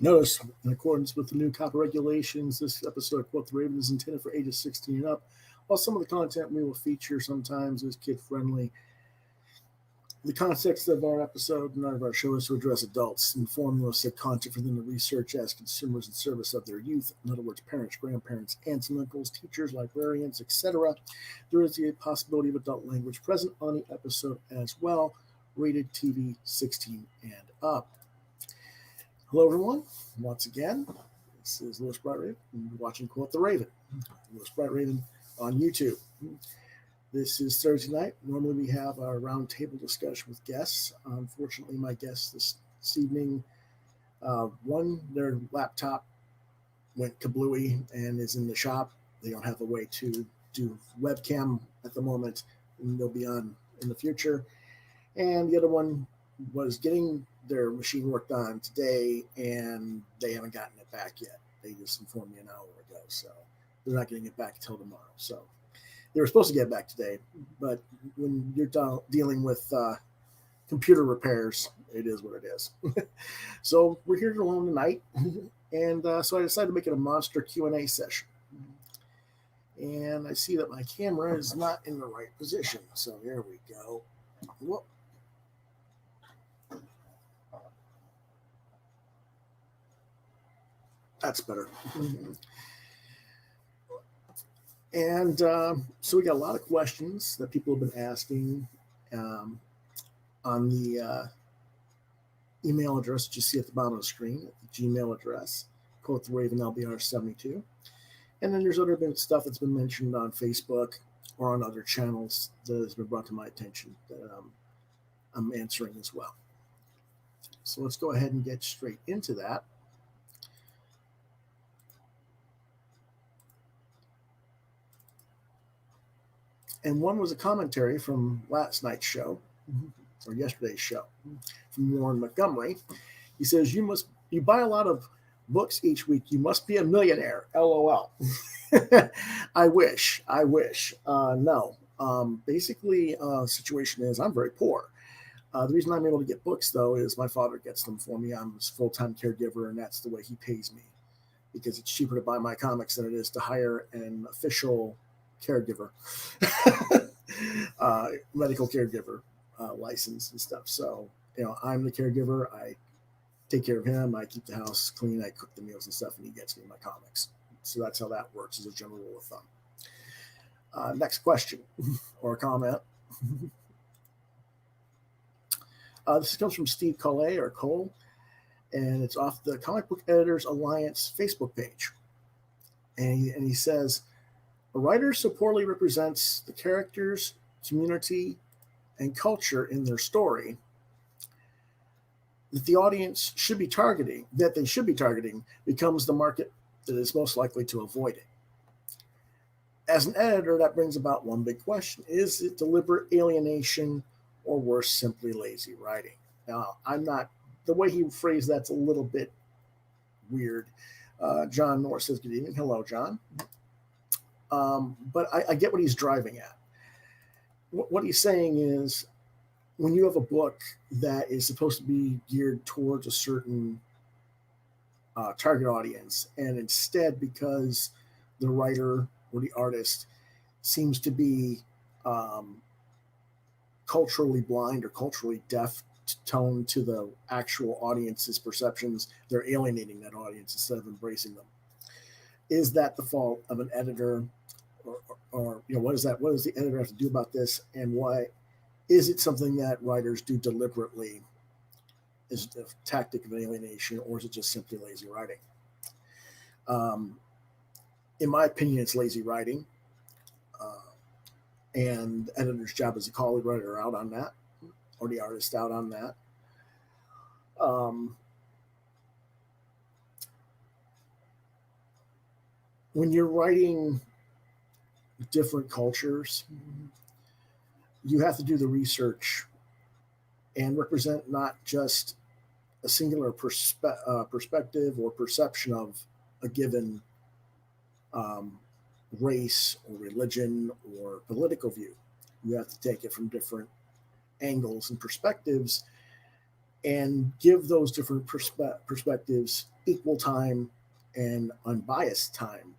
Notice, in accordance with the new copy regulations, this episode of Quoth the Raven is intended for ages 16 and up. While some of the content we will feature sometimes is kid-friendly, the context of our episode and of our show is to address adults, inform them of said content for them to research as consumers in service of their youth. In other words, parents, grandparents, aunts and uncles, teachers, librarians, etc. There is the possibility of adult language present on the episode as well. Rated TV 16 and up. Hello, everyone. Once again, this is Lewis Bright Raven. You're watching Quoth the Raven. Lewis Bright Raven on YouTube. This is Thursday night. Normally, we have our roundtable discussion with guests. Unfortunately, my guests this evening, their laptop went kablooey and is in the shop. They don't have a way to do webcam at the moment, and they'll be on in the future. And the other one was getting their machine worked on today, and they haven't gotten it back yet. They just informed me an hour ago, so they're not getting it back until tomorrow. So they were supposed to get it back today, but when you're dealing with computer repairs, it is what it is. So we're here alone tonight, and so I decided to make it a monster Q&A session. And I see that my camera is not in the right position, so here we go. Whoop. That's better. And so we got a lot of questions that people have been asking on the email address that you see at the bottom of the screen, the Gmail address, QuothRavenLBR72. And then there's other stuff that's been mentioned on Facebook or on other channels that has been brought to my attention that I'm answering as well. So let's go ahead and get straight into that. And one was a commentary from last night's show, or yesterday's show, from Warren Montgomery. He says, you buy a lot of books each week. You must be a millionaire. LOL. I wish. No. Basically, the situation is I'm very poor. The reason I'm able to get books, though, is my father gets them for me. I'm his full-time caregiver, and that's the way he pays me, because it's cheaper to buy my comics than it is to hire an official caregiver, medical caregiver license and stuff. So, I'm the caregiver. I take care of him. I keep the house clean. I cook the meals and stuff, and he gets me my comics. So that's how that works as a general rule of thumb. Next question or comment. This comes from Steve Collet or Cole, and it's off the Comic Book Editors Alliance Facebook page. And he says, a writer so poorly represents the characters, community, and culture in their story that the audience should be targeting, becomes the market that is most likely to avoid it. As an editor, that brings about one big question. Is it deliberate alienation or worse, simply lazy writing? Now, the way he phrased that's a little bit weird. John Norris says, good evening. Hello, John. But I get what he's driving at. What he's saying is, when you have a book that is supposed to be geared towards a certain target audience, and instead, because the writer or the artist seems to be culturally blind or culturally deaf tone to the actual audience's perceptions, they're alienating that audience instead of embracing them. Is that the fault of an editor? Or what does the editor have to do about this, and why is it something that writers do deliberately? Is it a tactic of alienation, or is it just simply lazy writing? In my opinion, it's lazy writing, and the editor's job is to call the writer out on that, or the artist out on that. When you're writing different cultures, you have to do the research and represent not just a singular perspective or perception of a given race or religion or political view. You have to take it from different angles and perspectives and give those different perspectives equal time and unbiased time,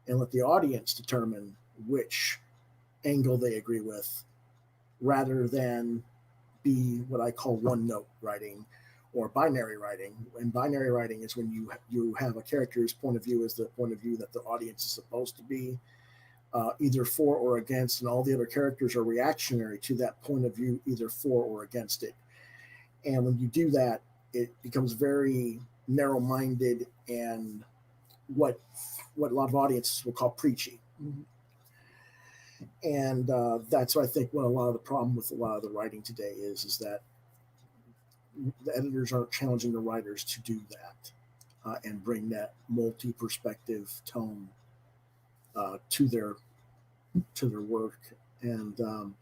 and let the audience determine which angle they agree with, rather than be what I call one note writing or binary writing. And binary writing is when you have a character's point of view as the point of view that the audience is supposed to be, either for or against, and all the other characters are reactionary to that point of view, either for or against it. And when you do that, it becomes very narrow-minded and what a lot of audiences will call preachy. Mm-hmm. And that's, I think, what a lot of the problem with a lot of the writing today is that the editors aren't challenging the writers to do that and bring that multi-perspective tone to their work. And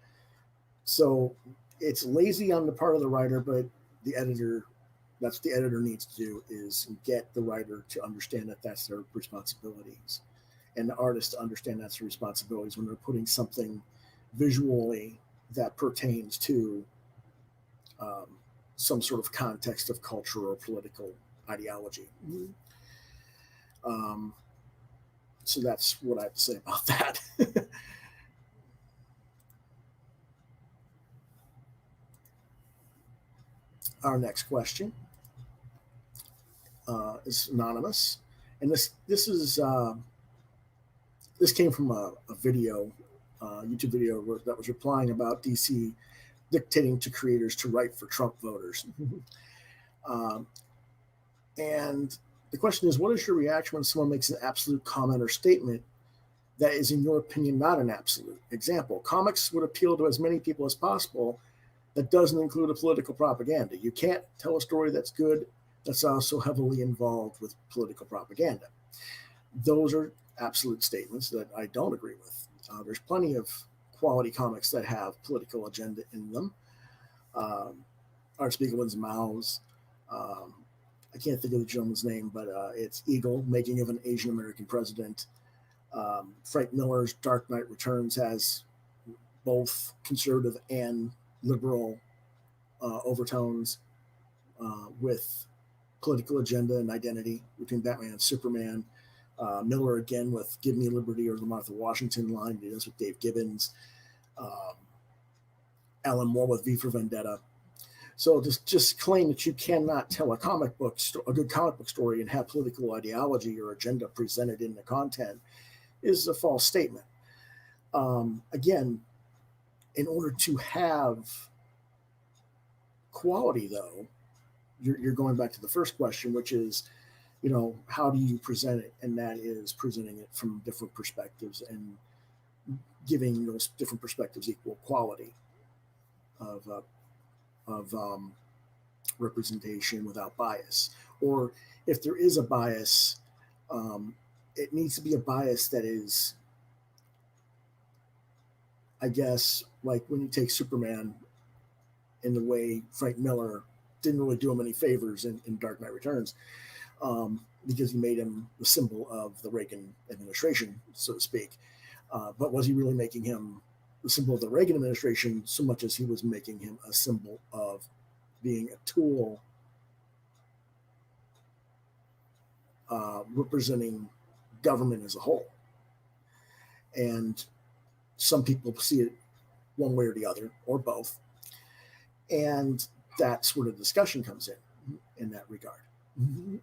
so it's lazy on the part of the writer, but that's what the editor needs to do, is get the writer to understand that that's their responsibilities, and the artist to understand that's their responsibilities when they're putting something visually that pertains to some sort of context of culture or political ideology. So that's what I have to say about that. Our next question is anonymous, and this came from a video, YouTube video that was replying about DC dictating to creators to write for Trump voters. And the question is, what is your reaction when someone makes an absolute comment or statement that is, in your opinion, not an absolute? Example: comics would appeal to as many people as possible. That doesn't include a political propaganda. You can't tell a story that's good that's also heavily involved with political propaganda. Those are absolute statements that I don't agree with. There's plenty of quality comics that have political agenda in them. Art Spiegelman's Mouse. I can't think of the gentleman's name, but it's Eagle, Making of an Asian American President. Frank Miller's Dark Knight Returns has both conservative and liberal overtones with political agenda and identity between Batman and Superman. Miller again with Give Me Liberty or the Martha Washington line. He does with Dave Gibbons. Alan Moore with V for Vendetta. So just claim that you cannot tell a good comic book story and have political ideology or agenda presented in the content is a false statement. Again, in order to have quality, though, you're going back to the first question, which is, how do you present it? And that is presenting it from different perspectives and giving those different perspectives equal quality of representation without bias. Or if there is a bias, it needs to be a bias that is, I guess, like when you take Superman, in the way Frank Miller didn't really do him any favors in Dark Knight Returns, because he made him the symbol of the Reagan administration, so to speak. But was he really making him the symbol of the Reagan administration so much as he was making him a symbol of being a tool representing government as a whole? And some people see it one way or the other, or both. And that's where the discussion comes in that regard. Mm-hmm.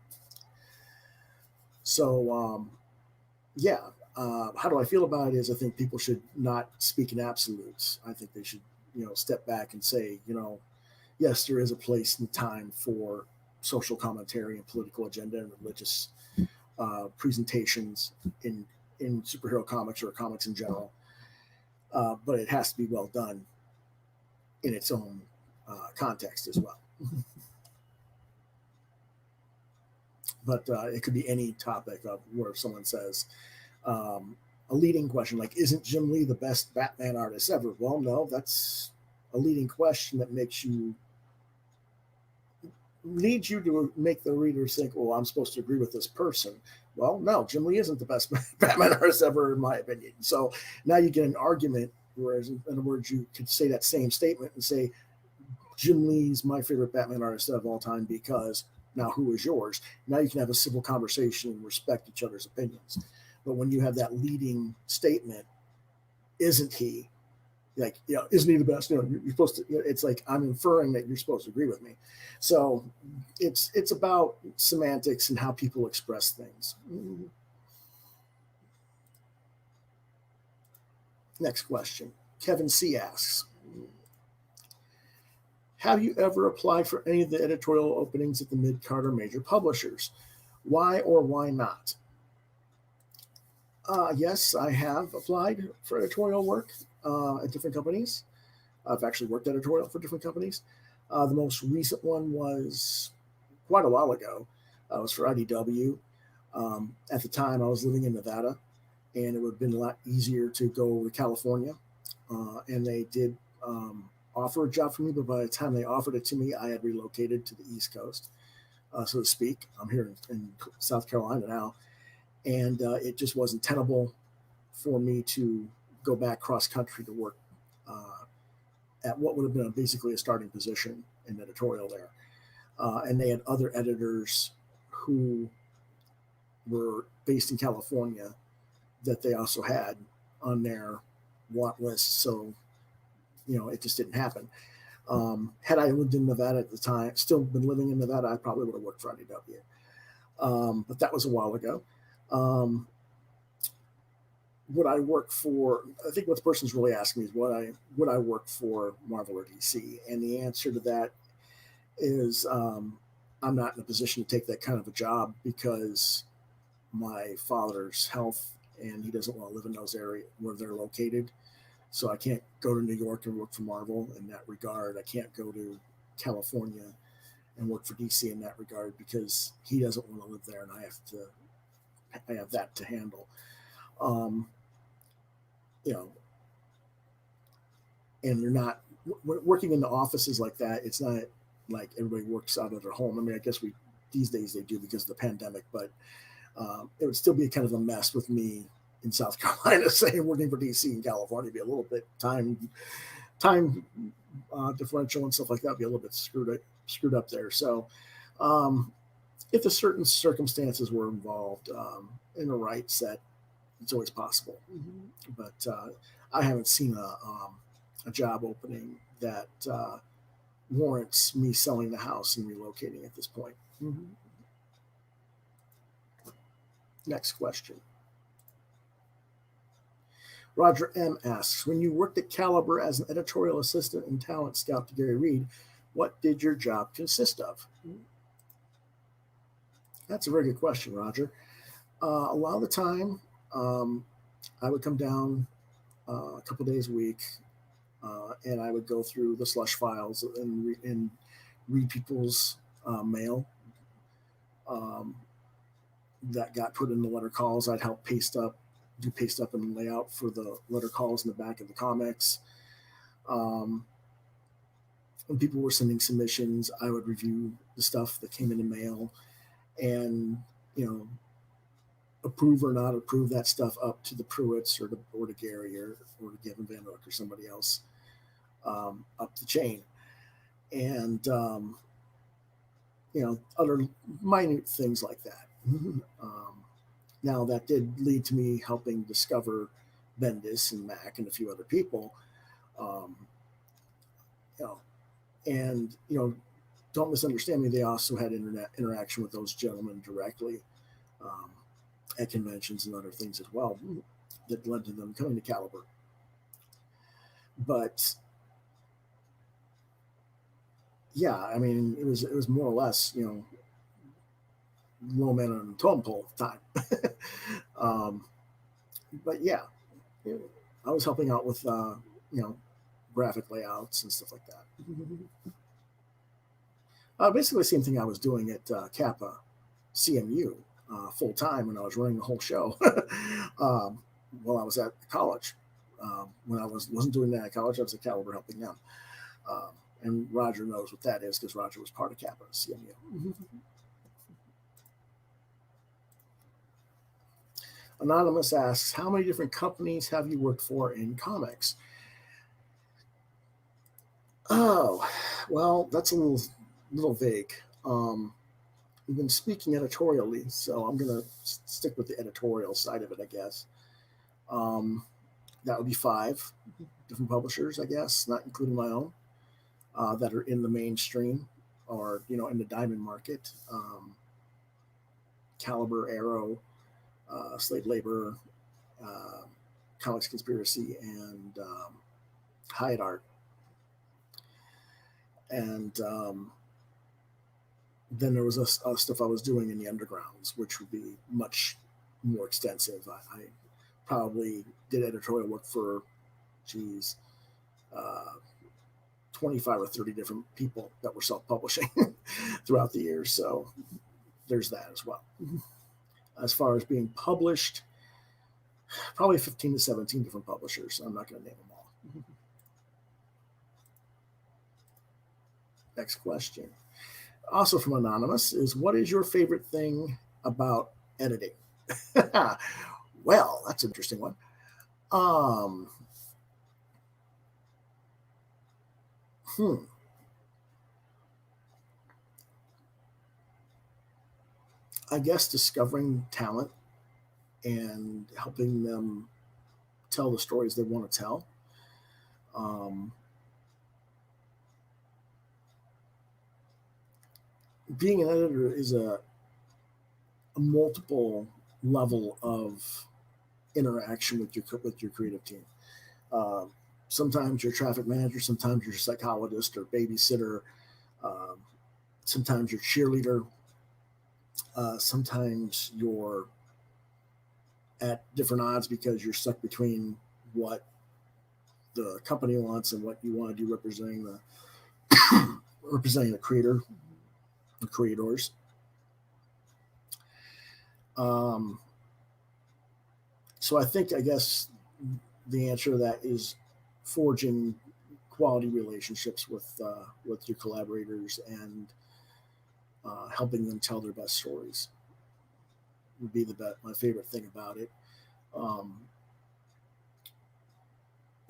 So, how do I feel about it is I think people should not speak in absolutes. I think they should, step back and say, yes, there is a place and time for social commentary and political agenda and religious presentations in superhero comics or comics in general. But it has to be well done in its own context as well. But it could be any topic of where someone says a leading question like, isn't Jim Lee the best Batman artist ever? Well, no, that's a leading question that leads you to make the reader think, I'm supposed to agree with this person. Well, no, Jim Lee isn't the best Batman artist ever, in my opinion. So now you get an argument, whereas in other words, you could say that same statement and say, Jim Lee's my favorite Batman artist of all time because Now, who is yours? Now you can have a civil conversation and respect each other's opinions. But when you have that leading statement, isn't he? Like, isn't he the best? You're supposed to. It's like I'm inferring that you're supposed to agree with me. So it's about semantics and how people express things. Next question. Kevin C asks, have you ever applied for any of the editorial openings at the Midcard or major publishers? Why or why not? Yes, I have applied for editorial work at different companies. I've actually worked editorial for different companies. The most recent one was quite a while ago. It was for IDW. At the time, I was living in Nevada, and it would have been a lot easier to go to California. And they did offer a job for me, but by the time they offered it to me, I had relocated to the East Coast, so to speak. I'm here in South Carolina now, and it just wasn't tenable for me to go back cross country to work at what would have been basically a starting position in editorial there. And they had other editors who were based in California that they also had on their want list. So, it just didn't happen. Had I lived in Nevada at the time, still been living in Nevada, I probably would have worked for IDW. But that was a while ago. Would I work for, I think what the person's really asking me is would I work for Marvel or DC? And the answer to that is I'm not in a position to take that kind of a job because my father's health, and he doesn't want to live in those areas where they're located. So I can't go to New York and work for Marvel in that regard. I can't go to California and work for DC in that regard because he doesn't want to live there, and I have that to handle. And you're not working in the offices like that. It's not like everybody works out of their home. I mean, I guess these days they do because of the pandemic, but it would still be kind of a mess with me in South Carolina, saying working for DC in California, be a little bit time differential and stuff like that would be a little bit screwed up there. So if the certain circumstances were involved in a right set, it's always possible. But I haven't seen a job opening that warrants me selling the house and relocating at this point. Next question. Roger M asks, when you worked at Caliber as an editorial assistant and talent scout to Gary Reed, what did your job consist of? That's a very good question, Roger. A lot of the time, I would come down a couple days a week, and I would go through the slush files and read people's mail that got put in the letter calls. I'd help do paste up and layout for the letter calls in the back of the comics. When people were sending submissions, I would review the stuff that came in the mail and, approve or not approve that stuff up to the Pruitts or to Gary or to Gavin Van Hook or somebody else up the chain. And, other minute things like that. Now, that did lead to me helping discover Bendis and Mac and a few other people. Don't misunderstand me. They also had internet interaction with those gentlemen directly at conventions and other things as well that led to them coming to Caliber. But yeah, I mean, it was more or less, low man on the totem pole at the time. But yeah, I was helping out with, graphic layouts and stuff like that. Basically the same thing I was doing at Kappa CMU full time when I was running the whole show while I was at college. When I wasn't doing that at college, I was at Caliber helping them. And Roger knows what that is because Roger was part of Kappa CMU. Anonymous asks, how many different companies have you worked for in comics? Oh, well, that's a little vague. we've been speaking editorially, so I'm going to stick with the editorial side of it, I guess. That would be 5 different publishers, I guess, not including my own, that are in the mainstream or, in the diamond market. Caliber, Arrow, Slave Labor, uh, Comics Conspiracy, and Hyatt Art. And then there was stuff I was doing in the undergrounds, which would be much more extensive. I probably did editorial work for, uh, 25 or 30 different people that were self-publishing throughout the years. So there's that as well. As far as being published, probably 15 to 17 different publishers. I'm not going to name them all. Next question. Also from Anonymous is, what is your favorite thing about editing? Well, that's an interesting one. I guess discovering talent and helping them tell the stories they want to tell. Being an editor is a multiple level of interaction with your creative team. Sometimes you're traffic manager, sometimes you're psychologist or babysitter, sometimes you're cheerleader, sometimes you're at different odds because you're stuck between what the company wants and what you want to do representing the creator, the creators. So I guess the answer to that is forging quality relationships with your collaborators and helping them tell their best stories would be my favorite thing about it. The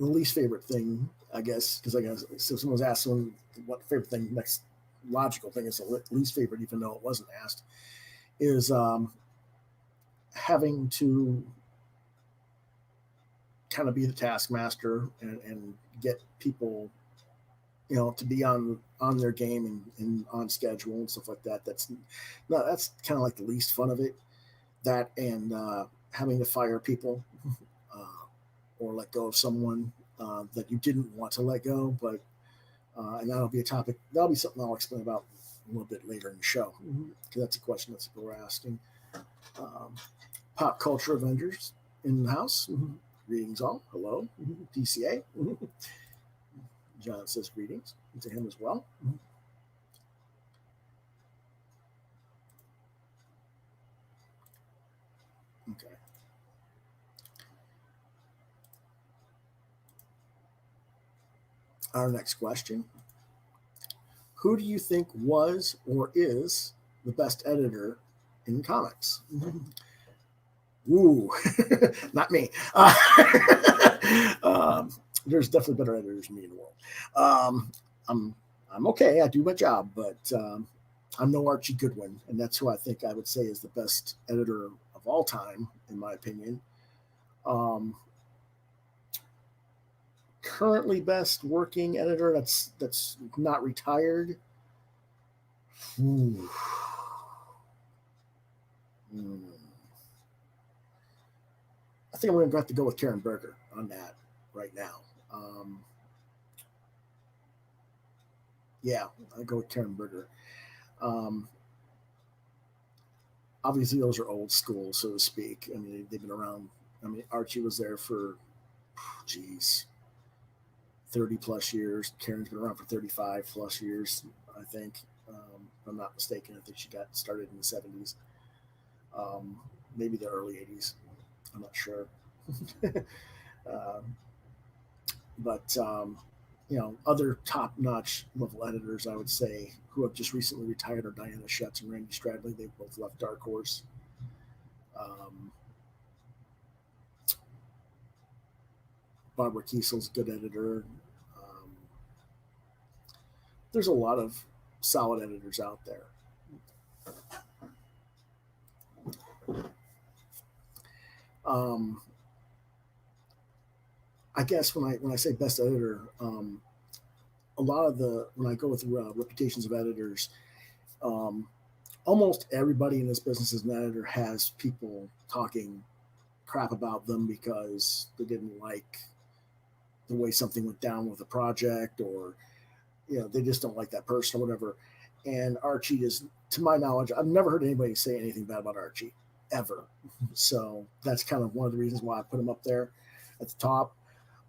least favorite thing, I guess, because if someone's asking what favorite thing, next logical thing is the least favorite, even though it wasn't asked, is having to kind of be the taskmaster and get people, to be on their game and on schedule and stuff like that. That's kind of like the least fun of it. That and having to fire people or let go of someone that you didn't want to let go, but and that'll be something I'll explain about a little bit later in the show, because that's a question that people are asking. Pop culture Avengers in the house. Greetings all. Hello. DCA. John says greetings to him as well. Okay. Our next question. Who do you think was or is the best editor in comics? Ooh, not me. There's definitely better editors than me in the world. I'm okay. I do my job, but I'm no Archie Goodwin, and that's who I think I would say is the best editor of all time, in my opinion. Currently best working editor that's not retired. Ooh. I think I'm going to have to go with Karen Berger on that right now. Yeah, I go with Karen Berger. Obviously, those are old school, so to speak. I mean, they've been around. I mean, Archie was there for, 30 plus years. Karen's been around for 35 plus years, I think. If I'm not mistaken, I think she got started in the 70s, maybe the early 80s. I'm not sure. But other top-notch level editors, I would say, who have just recently retired are Diana Schetz and Randy Stradley. They've both left Dark Horse. Barbara Kiesel's a good editor. There's a lot of solid editors out there. Um, I guess when I say best editor, a lot of the when I go through reputations of editors, um, almost everybody in this business as an editor has people talking crap about them because they didn't like the way something went down with a project, or they just don't like that person or whatever. And Archie is, to my knowledge, I've never heard anybody say anything bad about Archie ever. So that's kind of one of the reasons why I put him up there at the top.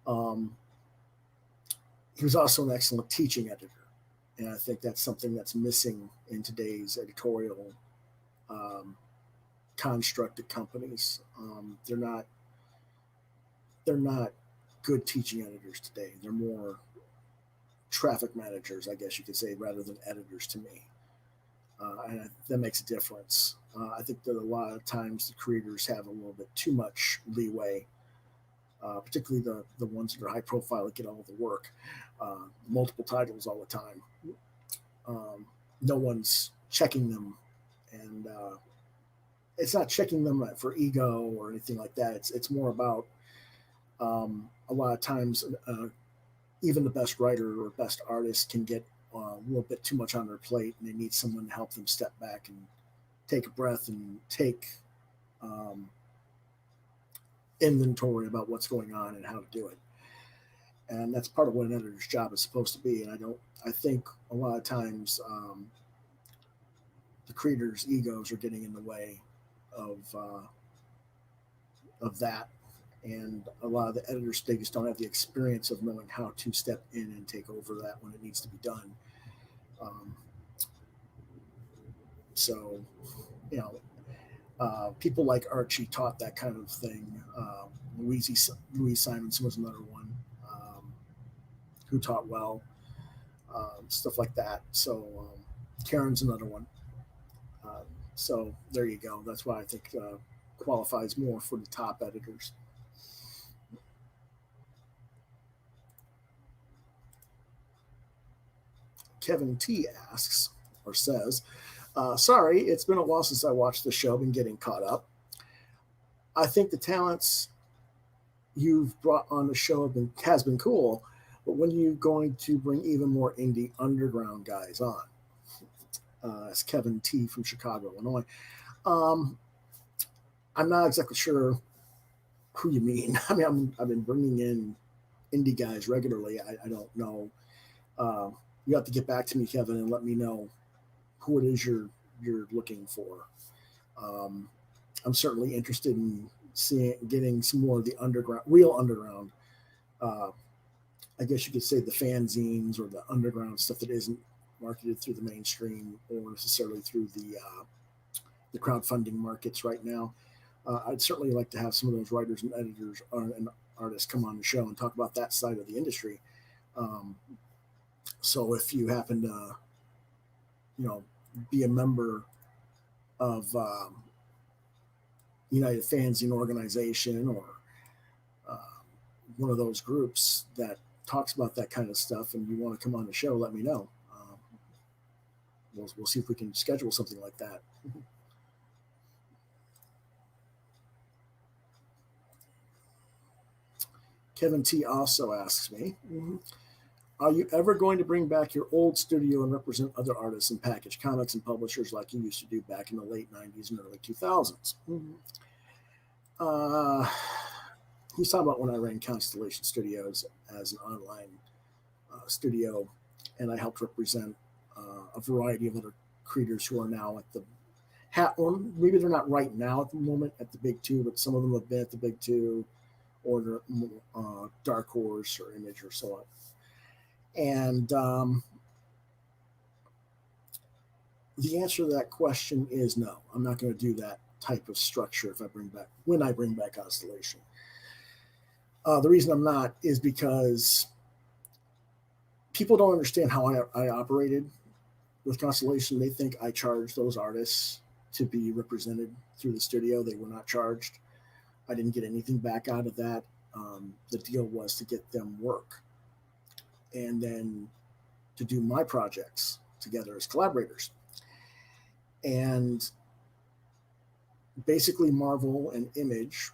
Um, he was also an excellent teaching editor, and I think that's something that's missing in today's editorial construct at companies. They're not good teaching editors today. They're more traffic managers, I guess you could say, rather than editors to me. And that makes a difference. I think that a lot of times the creators have a little bit too much leeway, particularly the ones that are high profile that get all the work, multiple titles all the time. No one's checking them, and it's not checking them for ego or anything like that. It's more about a lot of times even the best writer or best artist can get a little bit too much on their plate, and they need someone to help them step back and take a breath and take inventory about what's going on and how to do it. And that's part of what an editor's job is supposed to be. And I think a lot of times the creators' egos are getting in the way of that. And a lot of the editors, they just don't have the experience of knowing how to step in and take over that when it needs to be done. So, people like Archie taught that kind of thing. Louise Simonson was another one who taught well, stuff like that. So Karen's another one. So there you go. That's why I think qualifies more for the top editors. Kevin T asks or says, sorry, it's been a while since I watched the show, been getting caught up. I think the talents you've brought on the show has been cool, but when are you going to bring even more indie underground guys on? It's Kevin T from Chicago, Illinois. I'm not exactly sure who you mean. I mean, I've been bringing in indie guys regularly. I don't know. You have to get back to me, Kevin, and let me know who it is you're looking for. I'm certainly interested in getting some more of the real underground. I guess you could say the fanzines or the underground stuff that isn't marketed through the mainstream or necessarily through the crowdfunding markets right now. I'd certainly like to have some of those writers and editors and artists come on the show and talk about that side of the industry. So if you happen to, be a member of United Fanzine Organization or one of those groups that talks about that kind of stuff, and you want to come on the show, let me know. We'll see if we can schedule something like that. Kevin T also asks me, are you ever going to bring back your old studio and represent other artists and package comics and publishers like you used to do back in the late 90s and early 2000s? He's talking about when I ran Constellation Studios as an online studio, and I helped represent a variety of other creators who are now at the or maybe they're not right now at the moment at the big two, but some of them have been at the big two or Dark Horse or Image or so on. And the answer to that question is no. I'm not going to do that type of structure when I bring back Constellation. The reason I'm not is because people don't understand how I operated with Constellation. They think I charged those artists to be represented through the studio. They were not charged. I didn't get anything back out of that. The deal was to get them work and then to do my projects together as collaborators. And basically Marvel and Image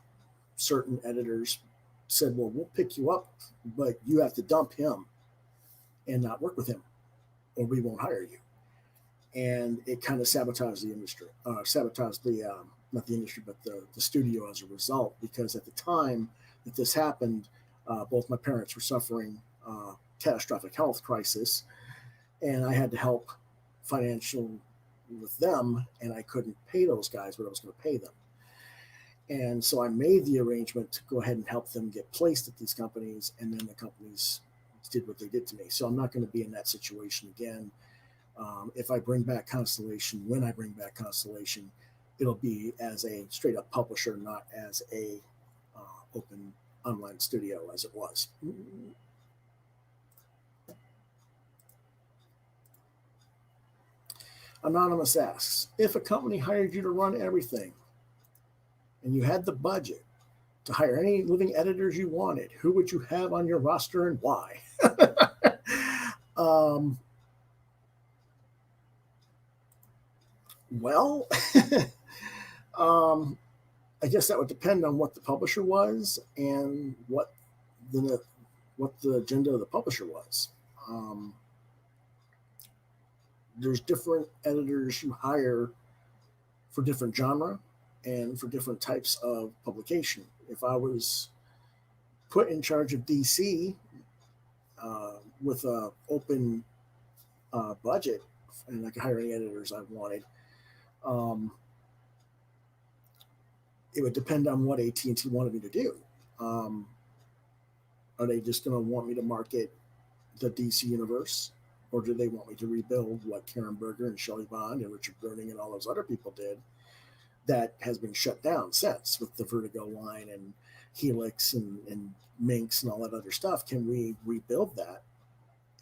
certain editors said, well, we'll pick you up, but you have to dump him and not work with him, or we won't hire you. And it kind of sabotaged the industry, sabotaged the, not the industry, but the studio as a result, because at the time that this happened, both my parents were suffering catastrophic health crisis, and I had to help financial with them, and I couldn't pay those guys what I was going to pay them. And so I made the arrangement to go ahead and help them get placed at these companies, and then the companies did what they did to me. So I'm not going to be in that situation again. If I bring back Constellation, when I bring back Constellation, it'll be as a straight up publisher, not as a open online studio as it was. Anonymous asks, if a company hired you to run everything and you had the budget to hire any living editors you wanted, who would you have on your roster and why? Well, I guess that would depend on what the publisher was and what the agenda of the publisher was. There's different editors you hire for different genre and for different types of publication. If I was put in charge of DC with an open budget and I could hire any editors I wanted, it would depend on what AT&T wanted me to do. Are they just going to want me to market the DC universe? Or do they want me to rebuild what Karen Berger and Shelley Bond and Richard Burning and all those other people did that has been shut down since with the Vertigo line and Helix and Minx and all that other stuff? Can we rebuild that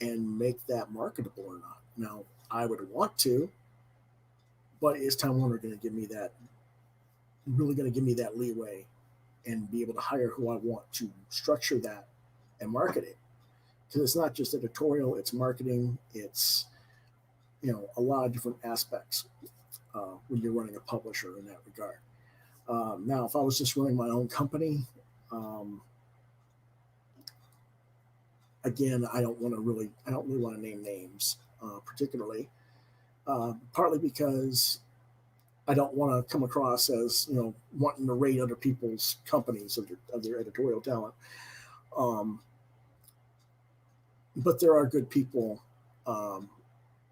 and make that marketable or not? Now, I would want to, but is Time Warner going to give me that, really going to give me that leeway and be able to hire who I want to structure that and market it? Because it's not just editorial, it's marketing, it's, you know, a lot of different aspects when you're running a publisher in that regard. Now, if I was just running my own company, again, I don't really want to name names particularly, partly because I don't want to come across as, you know, wanting to rate other people's companies of their editorial talent. But there are good people that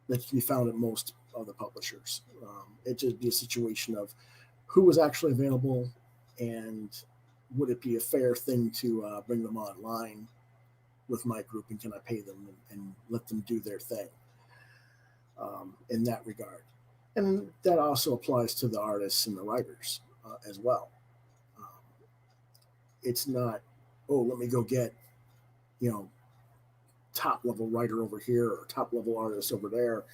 can be found at most of the publishers. It'd just be a situation of who was actually available and would it be a fair thing to bring them online with my group, and can I pay them and let them do their thing in that regard. And that also applies to the artists and the writers as well. It's not, oh, let me go get, you know, top level writer over here or top level artist over there.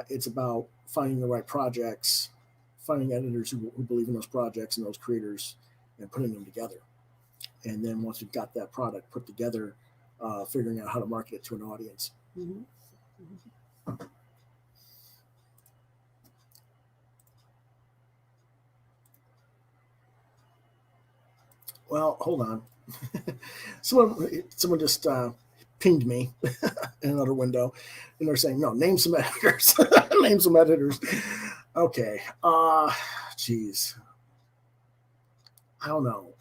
It's about finding the right projects, finding editors who believe in those projects and those creators, and putting them together. And then once you've got that product put together, figuring out how to market it to an audience. Mm-hmm. Mm-hmm. Well, hold on. someone just pinged me in another window, and they're saying, no, name some editors. Name some editors. Okay. Geez. I don't know.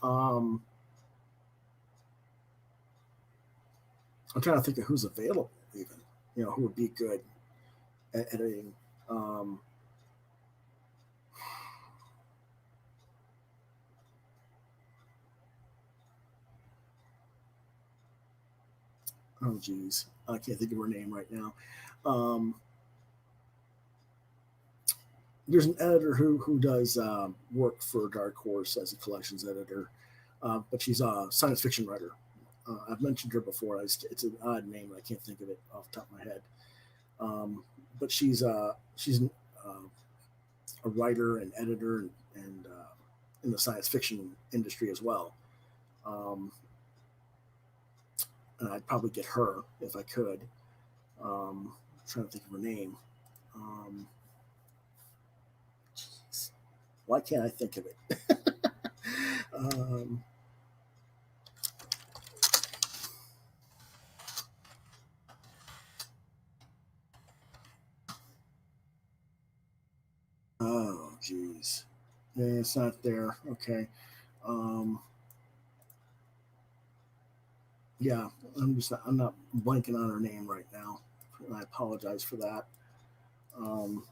I'm trying to think of who's available even, you know, who would be good at editing. Oh, geez. I can't think of her name right now. There's an editor who does work for Dark Horse as a collections editor, but she's a science fiction writer. I've mentioned her before. It's an odd name. I can't think of it off the top of my head. But she's a writer and editor and in the science fiction industry as well. And I'd probably get her if I could. I'm trying to think of her name. Why can't I think of it? Um, oh, geez. Yeah, it's not there. Okay. Um, yeah, I'm not blanking on her name right now. I apologize for that. Um,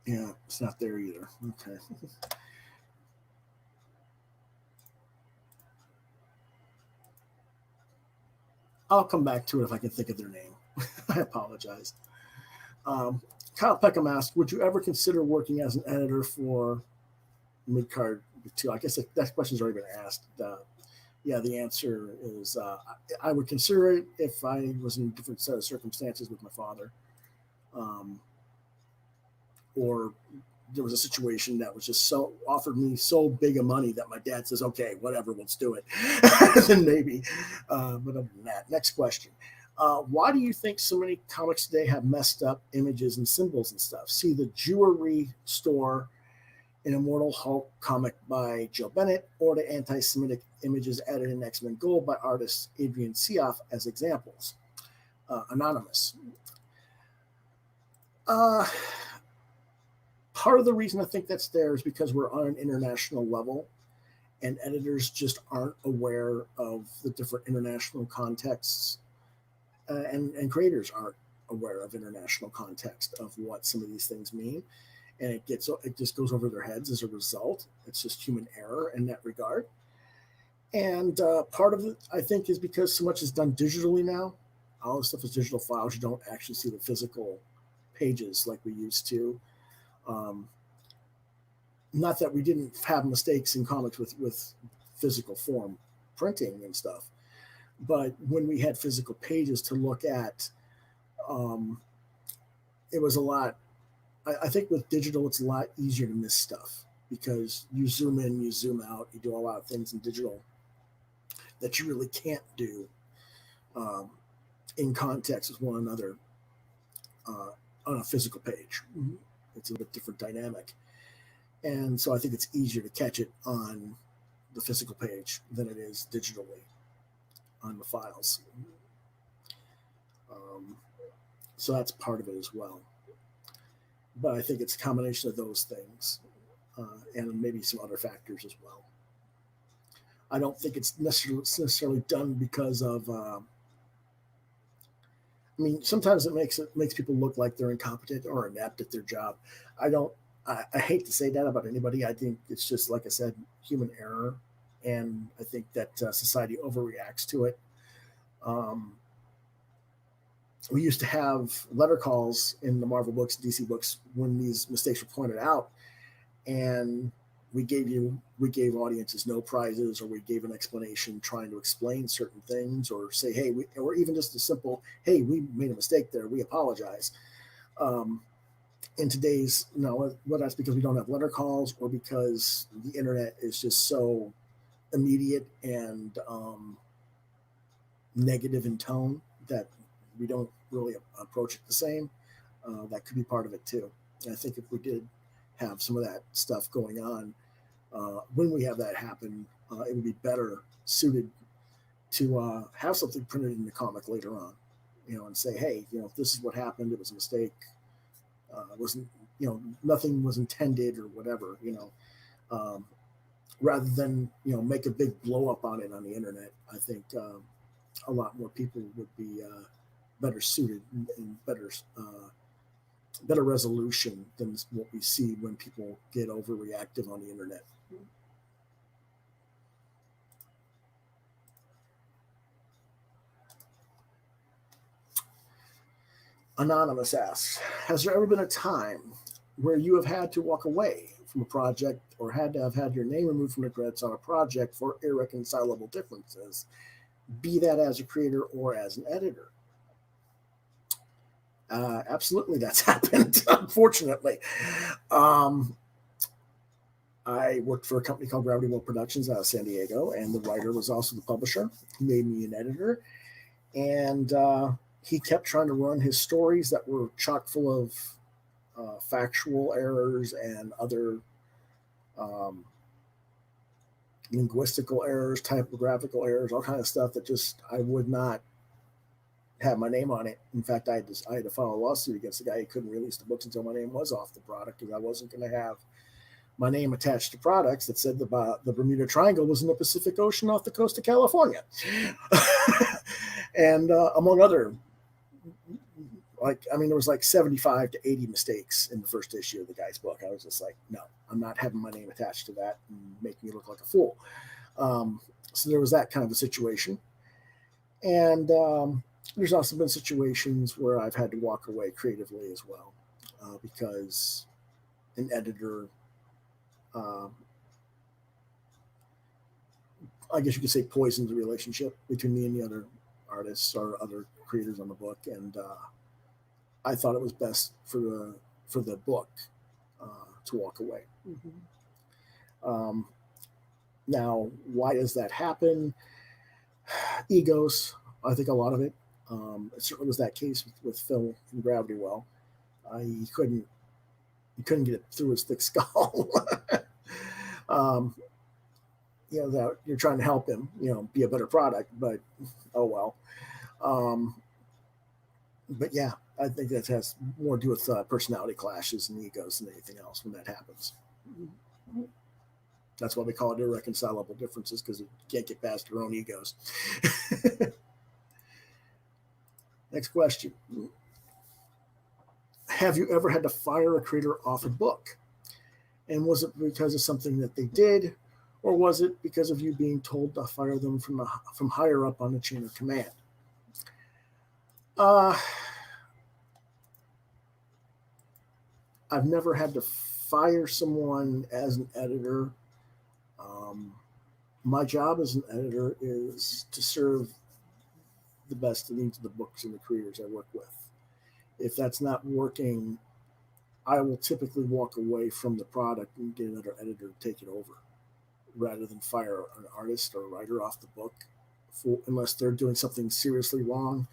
yeah, it's not there either. Okay. I'll come back to it if I can think of their name. I apologize. Um, Kyle Peckham asked, "Would you ever consider working as an editor for Midcard too?" I guess that question's already been asked. Yeah, the answer is I would consider it if I was in a different set of circumstances with my father, um, or there was a situation that was just so offered me so big of money that my dad says, "Okay, whatever, let's do it." Then maybe. But other than that, next question. Why do you think so many comics today have messed up images and symbols and stuff? See the Jewelry Store, an Immortal Hulk comic by Joe Bennett, or the anti-Semitic images added in X-Men Gold by artist Adrian Seoff as examples. Anonymous. Uh, Part of the reason I think that's there is because we're on an international level, and editors just aren't aware of the different international contexts, and creators aren't aware of international context of what some of these things mean, and it just goes over their heads as a result. It's just human error in that regard. And part of it, I think, is because so much is done digitally now. All this stuff is digital files. You don't actually see the physical pages like we used to. Um, Not that we didn't have mistakes in comics with physical form printing and stuff, but when we had physical pages to look at, um, it was a lot. I think with digital, it's a lot easier to miss stuff because you zoom in, you zoom out, you do a lot of things in digital that you really can't do um, in context with one another on a physical page. It's a bit different dynamic. And so I think it's easier to catch it on the physical page than it is digitally on the files. Um, so that's part of it as well. But I think it's a combination of those things and maybe some other factors as well. I don't think it's necessarily done because of. I mean, sometimes it makes people look like they're incompetent or inept at their job. I don't. I hate to say that about anybody. I think it's just like I said, human error, and I think that society overreacts to it. Um, we used to have letter calls in the Marvel books, DC books, when these mistakes were pointed out, and we gave audiences no prizes, or we gave an explanation trying to explain certain things, or say, hey, or even just a simple, hey, we made a mistake there, we apologize. Um, in today's, no, whether that's because we don't have letter calls or because the internet is just so immediate and negative in tone that we don't really approach it the same. That could be part of it too. And I think if we did have some of that stuff going on, when we have that happen, it would be better suited to have something printed in the comic later on, and say, hey, this is what happened. It was a mistake. It wasn't, nothing was intended or whatever, rather than, make a big blow up on it on the internet. I think a lot more people would be better suited and better resolution than what we see when people get overreactive on the internet. Anonymous asks, has there ever been a time where you have had to walk away from a project or had to have had your name removed from the credits on a project for irreconcilable differences, be that as a creator or as an editor? Absolutely, that's happened, unfortunately. Um, I worked for a company called Gravity Well Productions out of San Diego, and the writer was also the publisher. He made me an editor, And he kept trying to run his stories that were chock full of factual errors and other um, linguistical errors, typographical errors, all kind of stuff that just I would not have my name on it. In fact, I had to file a lawsuit against the guy. He couldn't release the books until my name was off the product because I wasn't going to have my name attached to products that said the Bermuda Triangle was in the Pacific Ocean off the coast of California, and among other. There was like 75 to 80 mistakes in the first issue of the guy's book. I was just like, no, I'm not having my name attached to that and making me look like a fool. So there was that kind of a situation. And there's also been situations where I've had to walk away creatively as well because an editor, I guess you could say, poisoned the relationship between me and the other artists or other creators on the book. And I thought it was best for the book to walk away. Now, why does that happen? Egos. I think a lot of it. It certainly was that case with Phil from Gravity Well. He couldn't get it through his thick skull. That you're trying to help him, be a better product, but oh well. But yeah, I think that has more to do with personality clashes and egos than anything else when that happens. That's why we call it irreconcilable differences, because you can't get past your own egos. Next question. Have you ever had to fire a creator off a book? And was it because of something that they did, or was it because of you being told to fire them from higher up on the chain of command? I've never had to fire someone as an editor. My job as an editor is to serve the best needs of the books and the creators I work with. If that's not working, I will typically walk away from the product and get another editor to take it over, rather than fire an artist or writer off the book, unless they're doing something seriously wrong,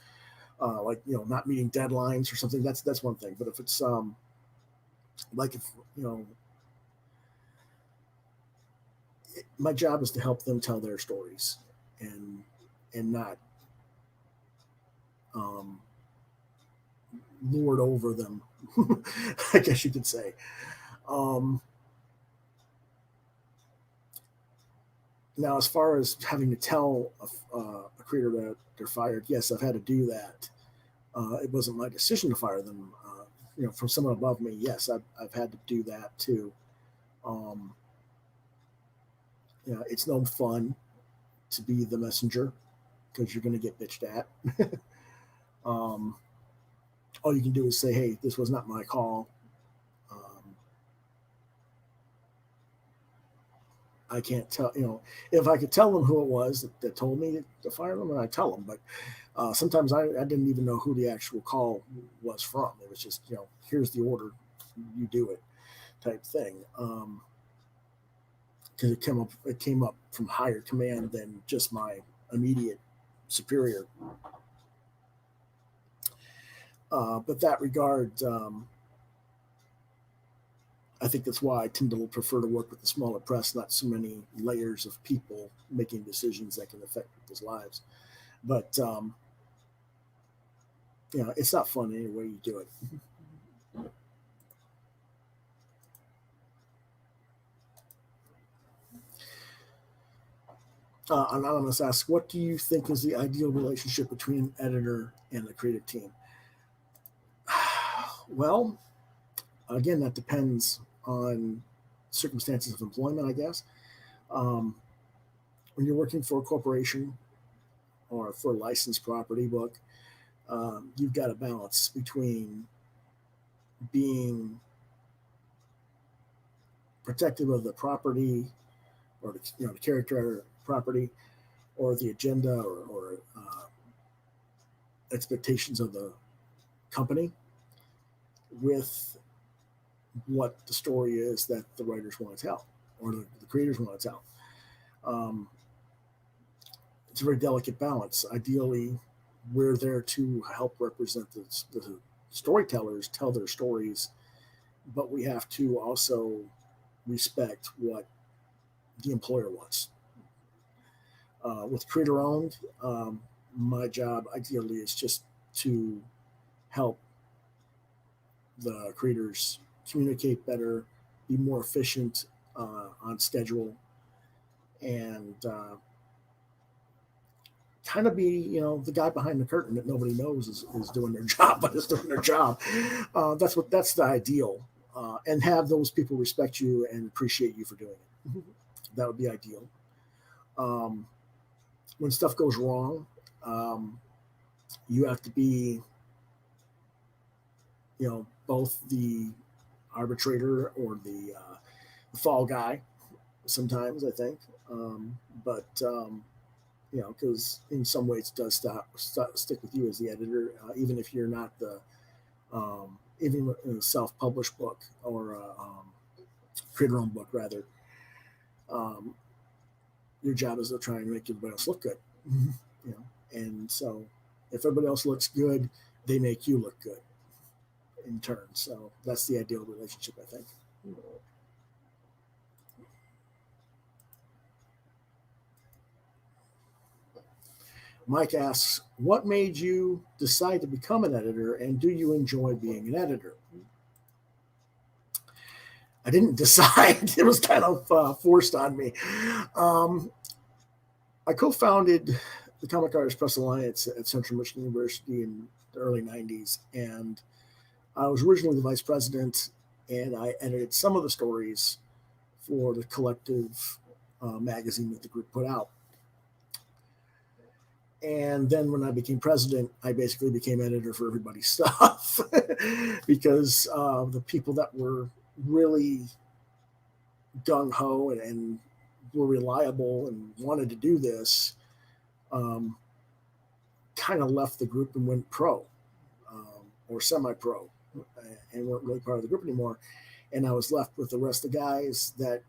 like not meeting deadlines or something. That's one thing. But if it's my job is to help them tell their stories and not lord over them, I guess you could say. Now, as far as having to tell a creator that they're fired, yes, I've had to do that. It wasn't my decision to fire them. From someone above me, yes, I've had to do that too. It's no fun to be the messenger because you're going to get bitched at. All you can do is say, hey, this was not my call. I can't tell, if I could tell them who it was that told me to fire them, then I tell them. But sometimes I didn't even know who the actual call was from. It was just, here's the order, you do it type thing. Because it came up from higher command than just my immediate superior. But that regard, I think that's why I tend to prefer to work with the smaller press, not so many layers of people making decisions that can affect people's lives. But it's not fun any way you do it. Anonymous asks, what do you think is the ideal relationship between an editor and the creative team? Well, again, that depends on circumstances of employment, I guess. When you're working for a corporation or for a licensed property book, you've got a balance between being protective of the property or the character property or the agenda or expectations of the company with what the story is that the writers want to tell or the creators want to tell. It's a very delicate balance. Ideally, we're there to help represent the storytellers, tell their stories, but we have to also respect what the employer wants. With creator owned, my job ideally is just to help the creators communicate better, be more efficient on schedule, and kind of be, the guy behind the curtain that nobody knows is doing their job, but is doing their job. That's the ideal, and have those people respect you and appreciate you for doing it. That would be ideal. When stuff goes wrong, you have to be, both the arbitrator or the fall guy. Sometimes I think, but because in some ways it does stick with you as the editor, even if you're not the even in a self-published book or a creator-owned book rather. Your job is to try and make everybody else look good, and so if everybody else looks good, they make you look good in turn. So that's the ideal relationship, I think. Mike asks, what made you decide to become an editor, and do you enjoy being an editor? I didn't decide. It was kind of forced on me. I co-founded the Comic Artists Press Alliance at Central Michigan University in the early 90s, and I was originally the vice president, and I edited some of the stories for the collective magazine that the group put out. And then when I became president, I basically became editor for everybody's stuff because the people that were really gung-ho and were reliable and wanted to do this kind of left the group and went pro or semi-pro and weren't really part of the group anymore. And I was left with the rest of the guys that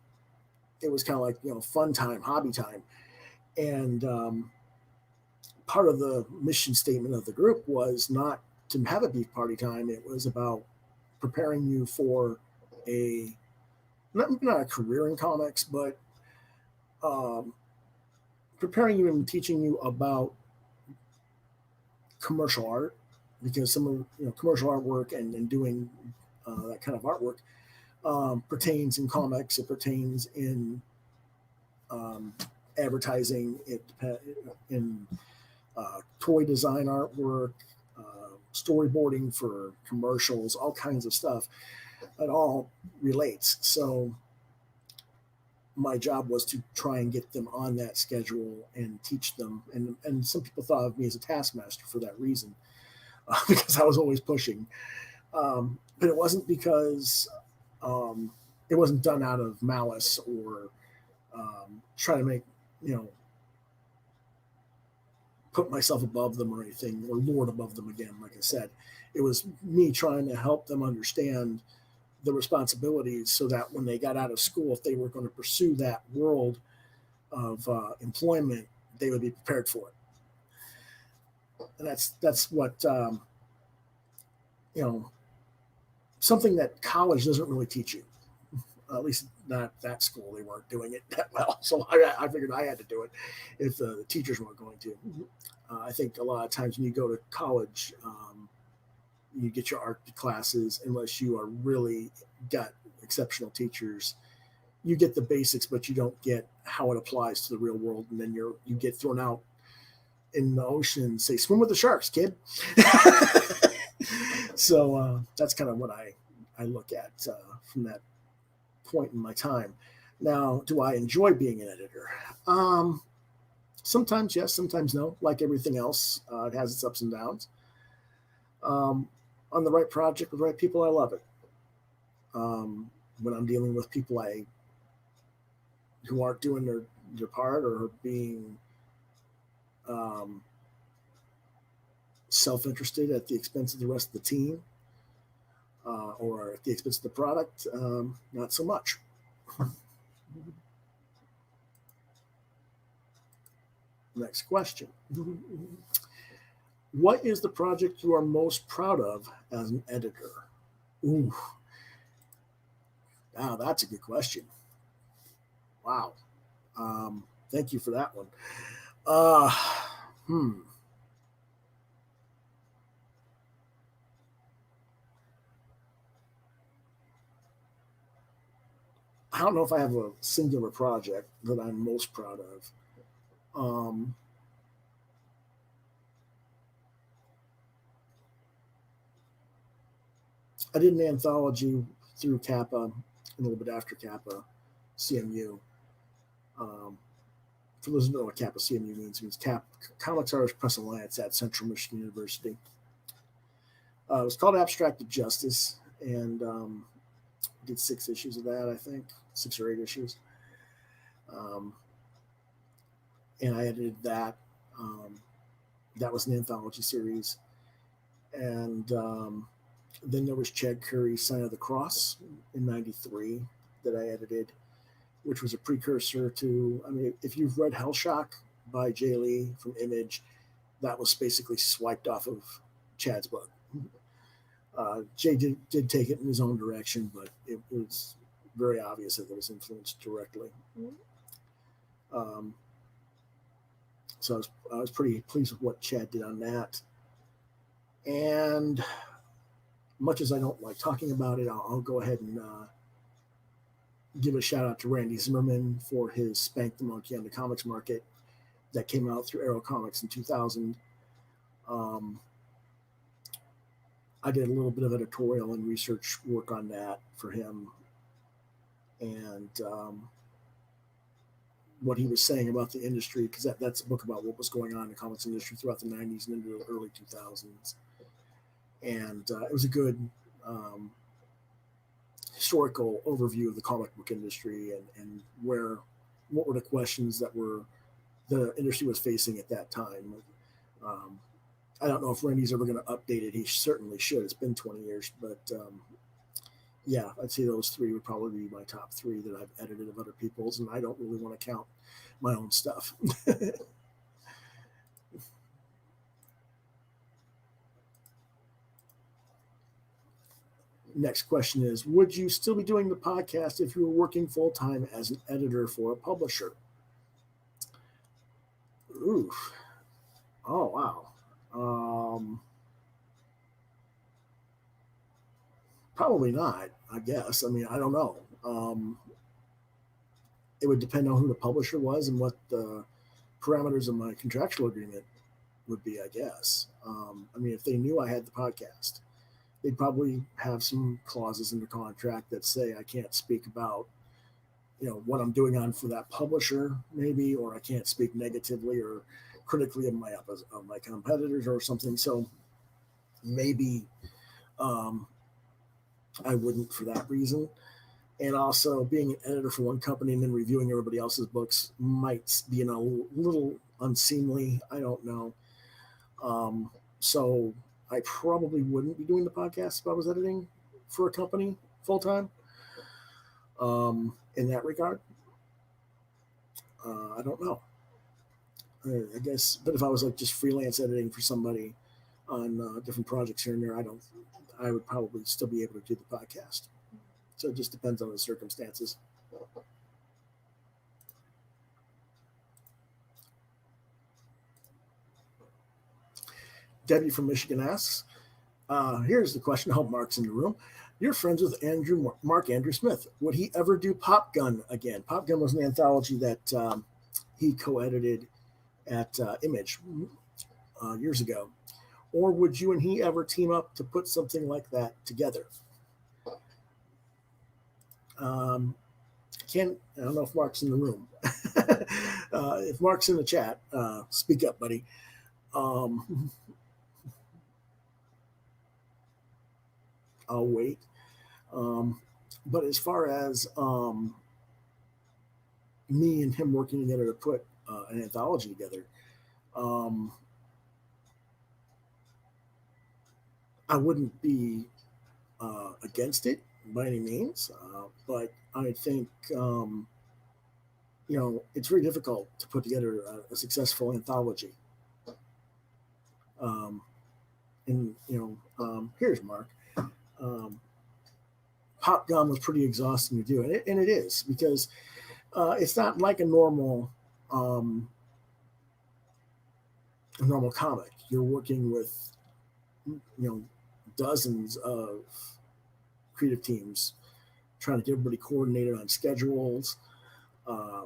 it was kind of like, fun time, hobby time. And part of the mission statement of the group was not to have a beef party time. It was about preparing you for not a career in comics, but preparing you and teaching you about commercial art, because some of commercial artwork and doing that kind of artwork pertains in comics. It pertains in advertising. It in toy design artwork, storyboarding for commercials, all kinds of stuff. It all relates. So my job was to try and get them on that schedule and teach them. And some people thought of me as a taskmaster for that reason, because I was always pushing. But it wasn't because it wasn't done out of malice or trying to make, put myself above them or anything, or lord above them again. Like I said, it was me trying to help them understand the responsibilities so that when they got out of school, if they were going to pursue that world of employment, they would be prepared for it. And that's what, something that college doesn't really teach you. At least not that school. They weren't doing it that well. So I figured I had to do it if the teachers weren't going to. I think a lot of times when you go to college, you get your art classes, unless you are really got exceptional teachers. You get the basics, but you don't get how it applies to the real world. And then you get thrown out in the ocean and say, swim with the sharks, kid. So that's kind of what I look at from that point in my time. Now, do I enjoy being an editor? Sometimes yes, sometimes no. Like everything else, it has its ups and downs. On the right project with the right people, I love it. When I'm dealing with people who aren't doing their part or being self-interested at the expense of the rest of the team, or at the expense of the product, not so much. Next question. What is the project you are most proud of as an editor? Ooh, wow, that's a good question. Wow. Thank you for that one. Uh, hmm. I don't know if I have a singular project that I'm most proud of. Um, I did an anthology through Kappa, a little bit after Kappa, CMU. Um, for those who don't know what Kappa CMU means, it means Comics Artists Press Alliance at Central Michigan University. It was called Abstracted Justice, and did 6 issues of that, I think, 6 or 8 issues. Um, and I edited that. That was an anthology series. And then there was Chad Curry's Sign of the Cross in '93 that I edited, which was a precursor to, I mean, if you've read Hellshock by Jay Lee from Image, that was basically swiped off of Chad's book. Jay did take it in his own direction, but it was very obvious that it was influenced directly. Um, so I was pretty pleased with what Chad did on that. And much as I don't like talking about it, I'll go ahead and give a shout out to Randy Zimmerman for his Spank the Monkey on the Comics Market that came out through Arrow Comics in 2000. I did a little bit of editorial and research work on that for him. And what he was saying about the industry, because that's a book about what was going on in the comics industry throughout the 90s and into the early 2000s. And it was a good historical overview of the comic book industry and what were the questions that the industry was facing at that time. I don't know if Randy's ever going to update it. He certainly should. It's been 20 years, but yeah, I'd say those three would probably be my top three that I've edited of other people's, and I don't really want to count my own stuff. Next question is, would you still be doing the podcast if you were working full time as an editor for a publisher? Oof. Oh, wow. Probably not, I guess. I mean, I don't know. It would depend on who the publisher was and what the parameters of my contractual agreement would be, I guess. I mean, if they knew I had the podcast, they'd probably have some clauses in the contract that say I can't speak about, what I'm doing on for that publisher, maybe, or I can't speak negatively or critically of my competitors or something. So maybe I wouldn't for that reason. And also, being an editor for one company and then reviewing everybody else's books might be a little unseemly. I don't know. So I probably wouldn't be doing the podcast if I was editing for a company full time. In that regard, I don't know. I guess, but if I was like just freelance editing for somebody on different projects here and there, I would probably still be able to do the podcast. So it just depends on the circumstances. Debbie from Michigan asks, here's the question. I hope Mark's in the room. You're friends with Mark Andrew Smith. Would he ever do Popgun again? Popgun was an anthology that he co-edited at Image years ago. Or would you and he ever team up to put something like that together? I don't know if Mark's in the room. If Mark's in the chat, speak up, buddy. I'll wait. But as far as me and him working together to put an anthology together, I wouldn't be against it by any means, but I think it's very difficult to put together a successful anthology. Um, and here's Mark. Popgun was pretty exhausting to do, and it is because it's not like um, a normal comic. You're working with dozens of creative teams trying to get everybody coordinated on schedules. Uh,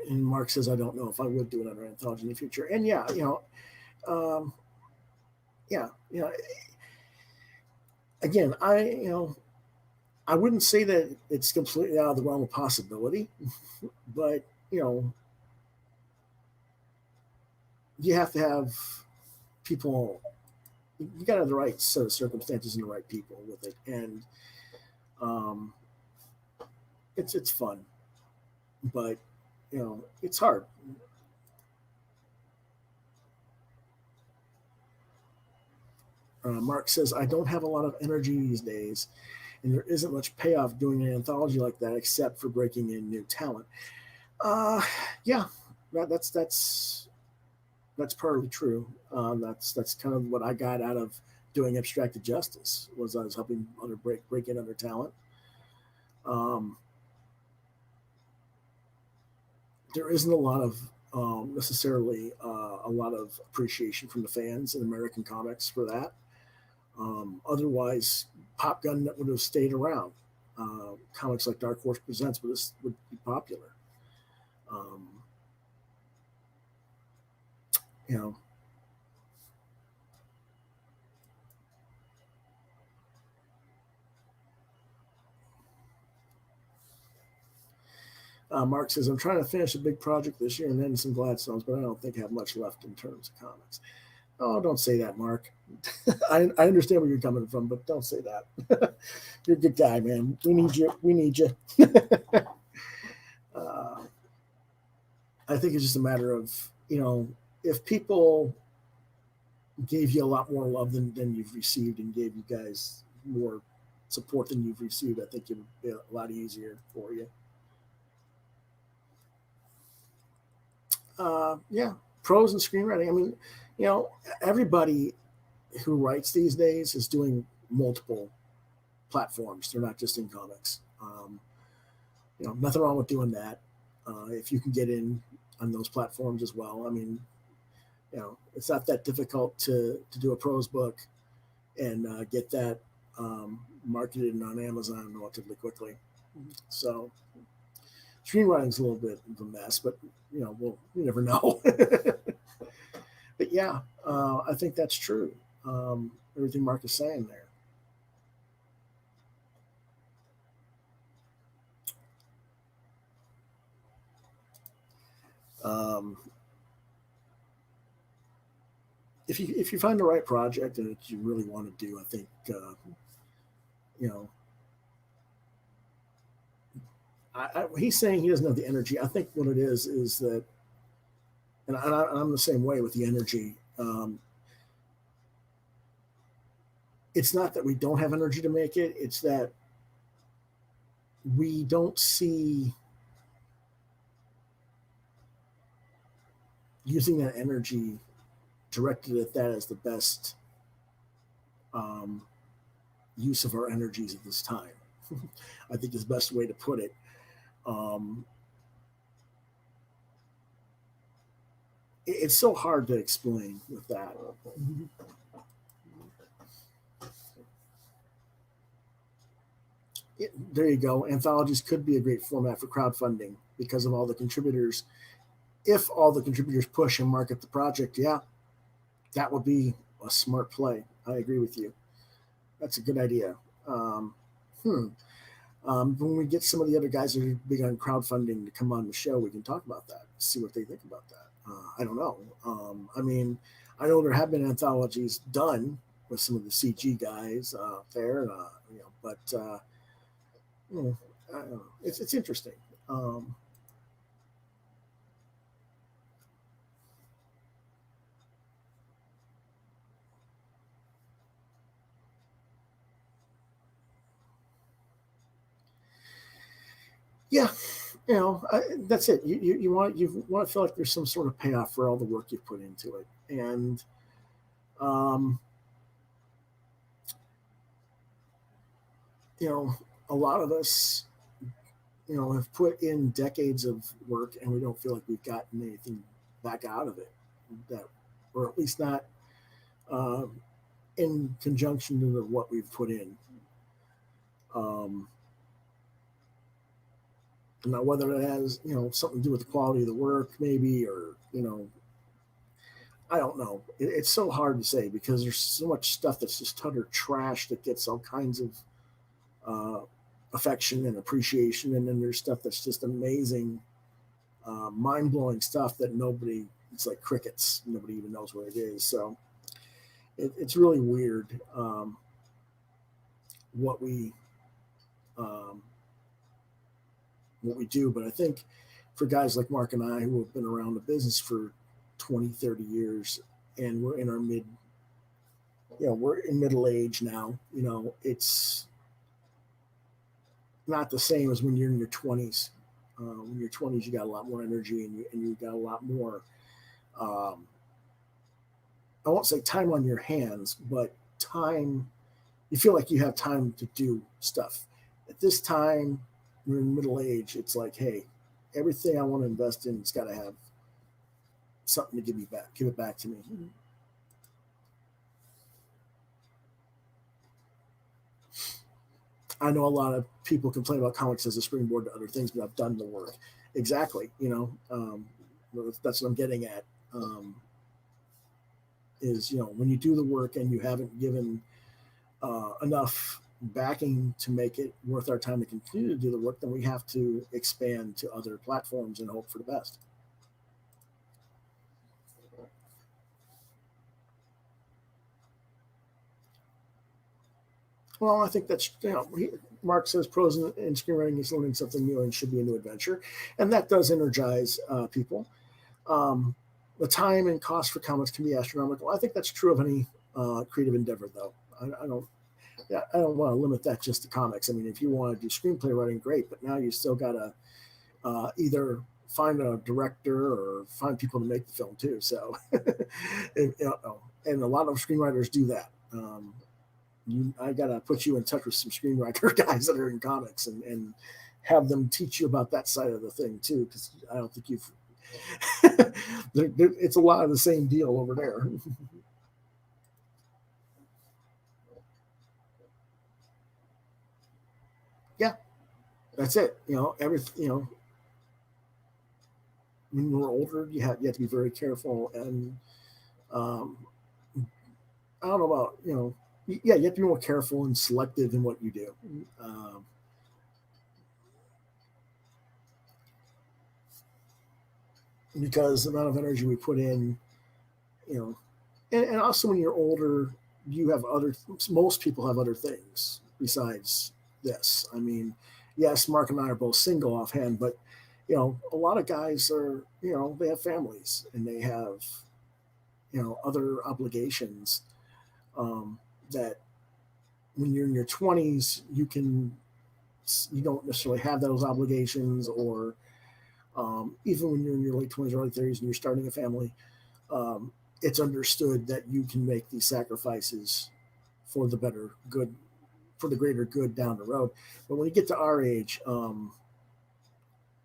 and Mark says, I don't know if I would do another anthology in the future. And yeah, um, yeah, again, I wouldn't say that it's completely out of the realm of possibility, but you have to have people. You got to have the right set of circumstances and the right people with it, and um, it's fun, but it's hard. Mark says, I don't have a lot of energy these days, and there isn't much payoff doing an anthology like that except for breaking in new talent. Uh, yeah, that's partly true. That's kind of what I got out of doing abstracted justice was I was helping other break in other talent. Um, there isn't a lot of necessarily a lot of appreciation from the fans in American comics for that. Otherwise, Popgun would have stayed around. Comics like Dark Horse Presents would be popular. Um, you know, Mark says, I'm trying to finish a big project this year and then some Gladstones, but I don't think I have much left in terms of comics. Oh, don't say that, Mark. I understand where you're coming from, but don't say that. You're a good guy, man. We need you. We need you. uh, I think it's just a matter of, if people gave you a lot more love than you've received and gave you guys more support than you've received, I think it would be a lot easier for you. Yeah, prose and screenwriting. I mean, everybody who writes these days is doing multiple platforms. They're not just in comics. Nothing wrong with doing that. If you can get in on those platforms as well. I mean, it's not that difficult to do a prose book and get that marketed on Amazon relatively quickly. So screenwriting's a little bit of a mess, but you never know. But yeah, I think that's true. Everything Mark is saying there. Um, if you find the right project and that you really want to do, I think you know he's saying he doesn't have the energy. I think what it is that, I'm the same way with the energy. It's not that we don't have energy to make it; it's that we don't see using that energy directed at that as the best um, use of our energies at this time. I think is the best way to put it. Um, it's so hard to explain with that. There you go. Anthologies could be a great format for crowdfunding because of all the contributors. If all the contributors push and market the project, yeah, that would be a smart play. I agree with you. That's a good idea. Um, hmm. When we get some of the other guys that are big on crowdfunding to come on the show, we can talk about that, see what they think about that. I don't know. I mean, I know there have been anthologies done with some of the CG guys there, but I don't know. It's interesting. Um, yeah, that's it. You want to feel like there's some sort of payoff for all the work you've put into it, and um, you know, a lot of us, have put in decades of work, and we don't feel like we've gotten anything back out of it, that, or at least not um, in conjunction to what we've put in. Um, Now, whether it has something to do with the quality of the work, maybe, or I don't know. It's so hard to say because there's so much stuff that's just utter trash that gets all kinds of uh, affection and appreciation, and then there's stuff that's just amazing, mind blowing stuff that nobody. It's like crickets. Nobody even knows what it is. So it's really weird what we um, what we do. But I think for guys like Mark and I who have been around the business for 20, 30 years, and we're in our we're in middle age now, it's not the same as when you're in your 20s. When you're 20s, you got a lot more energy, and you got a lot more, um, I won't say time on your hands, but time, you feel like you have time to do stuff. At this time, we're in middle age, it's like, hey, everything I want to invest in, it's got to have something to give it back to me. I know a lot of people complain about comics as a springboard to other things, but I've done the work. Exactly. That's what I'm getting at. Is when you do the work and you haven't given enough backing to make it worth our time to continue to do the work, then we have to expand to other platforms and hope for the best. Well, I think that's Mark says pros in screenwriting is learning something new and should be a new adventure, and that does energize people. Um, the time and cost for comics can be astronomical. I think that's true of any creative endeavor, though. I don't. Yeah, I don't want to limit that just to comics. I mean, if you want to do screenplay writing, great, but now you still got to either find a director or find people to make the film too. So, and a lot of screenwriters do that. I gotta put you in touch with some screenwriter guys that are in comics and have them teach you about that side of the thing too, because I don't think you've. It's a lot of the same deal over there. Yeah, that's it. When you're older, you have to be very careful, and um, I don't know about yeah, you have to be more careful and selective in what you do. Um, because the amount of energy we put in, you know, and also when you're older, you have most people have other things besides this. I mean, yes, Mark and I are both single offhand, but a lot of guys are, they have families and they have, other obligations um, that when you're in your 20s, you don't necessarily have those obligations, or even when you're in your late 20s or early 30s and you're starting a family, um, it's understood that you can make these sacrifices for the better good, for the greater good down the road. But when you get to our age, and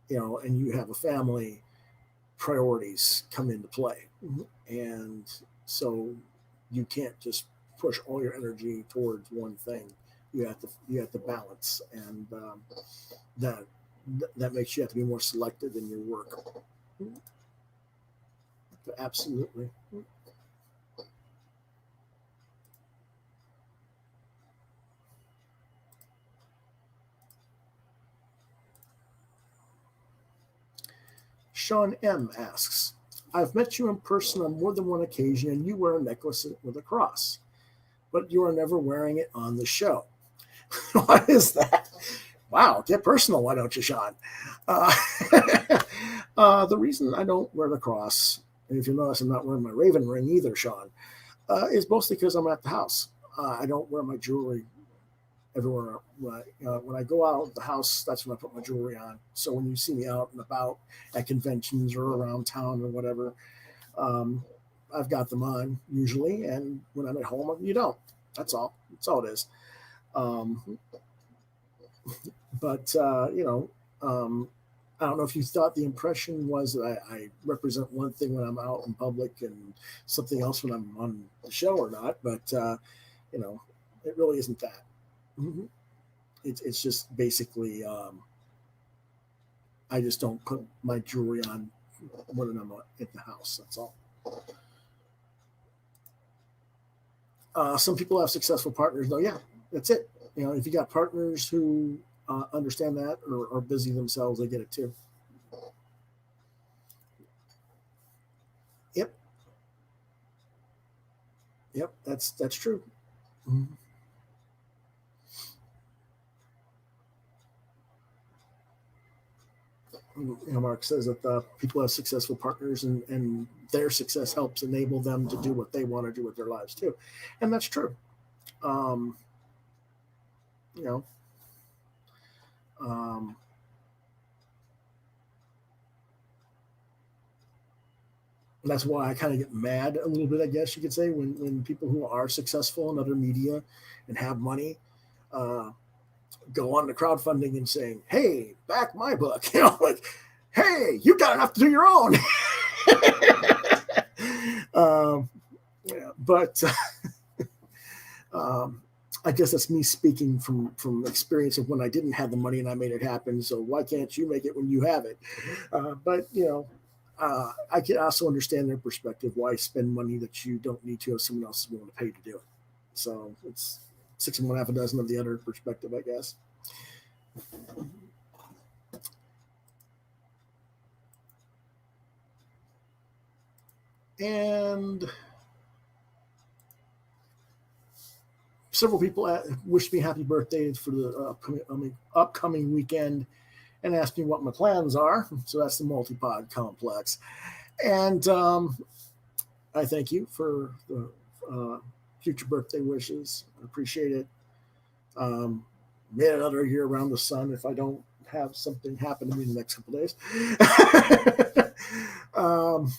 you have a family, priorities come into play, and so you can't just push all your energy towards one thing. You have to balance, and that that makes you have to be more selective in your work. Absolutely. Sean M asks, I've met you in person on more than one occasion, and you wear a necklace with a cross, but you are never wearing it on the show. What is that? Wow, get personal, why don't you, Sean? Uh, the reason I don't wear the cross, and if you notice, I'm not wearing my Raven ring either, Sean, is mostly because I'm at the house. I don't wear my jewelry everywhere. When I go out of the house, that's when I put my jewelry on. So when you see me out and about at conventions or around town or whatever, um, I've got them on usually. And when I'm at home, you don't. That's all. That's all it is. Um, but I don't know if you thought the impression was that I represent one thing when I'm out in public and something else when I'm on the show or not. But it really isn't that. Mhm. It's just basically I just don't put my jewelry on when I'm at the house. That's all. Some people have successful partners, though. Yeah, that's it. If you got partners who understand that or are busy themselves, they get it too. Yep, yep, that's true. Mhm. Mark says that people have successful partners, and their success helps enable them to do what they want to do with their lives too, and that's true. Um, you know, um, that's why I kind of get mad a little bit, I guess you could say, when people who are successful in other media and have money uh, go on to crowdfunding and saying, "Hey, back my book," like, "Hey, you got enough to do your own." um, yeah, but um, I guess that's me speaking from experience of when I didn't have the money and I made it happen. So why can't you make it when you have it? But I can also understand their perspective. Why spend money that you don't need to if someone else is willing to pay to do it? So it's six and one half a dozen of the other perspective, I guess. And several people wished me happy birthday for the upcoming weekend and asked me what my plans are. So that's the multipod complex. And I thank you for the future birthday wishes. I appreciate it. Um, Made another year around the sun if I don't have something happen to me in the next couple days. um,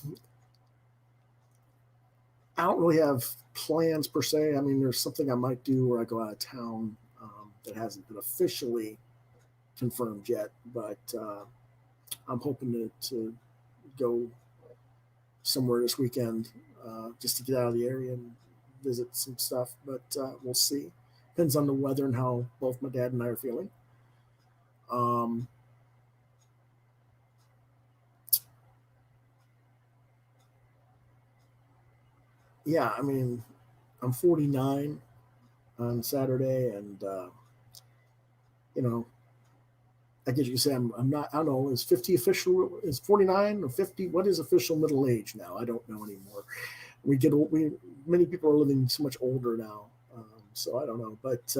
I don't really have plans per se. I mean, there's something I might do where I go out of town that hasn't been officially confirmed yet, but I'm hoping to go somewhere this weekend just to get out of the area and visit some stuff. But we'll see. Depends on the weather and how both my dad and I are feeling. Um, yeah, I mean, I'm 49 on Saturday, and you know, I guess you could say I'm not. I don't know. Is 50 official? Is 49 or 50? What is official middle age now? I don't know anymore. We get old. We Many people are living so much older now, so I don't know. But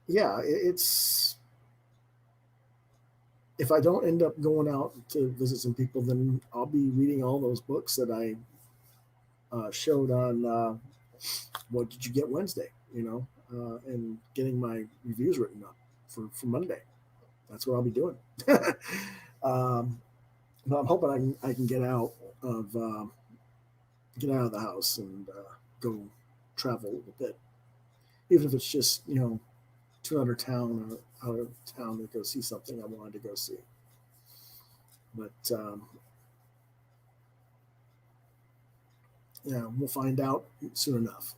yeah, it's if I don't end up going out to visit some people, then I'll be reading all those books that I showed on What Did You Get Wednesday, and getting my reviews written up for Monday. That's what I'll be doing. um, but I'm hoping I can of get out of the house and go travel a little bit, even if it's just to another town or out of town to go see something I wanted to go see. But yeah, we'll find out soon enough.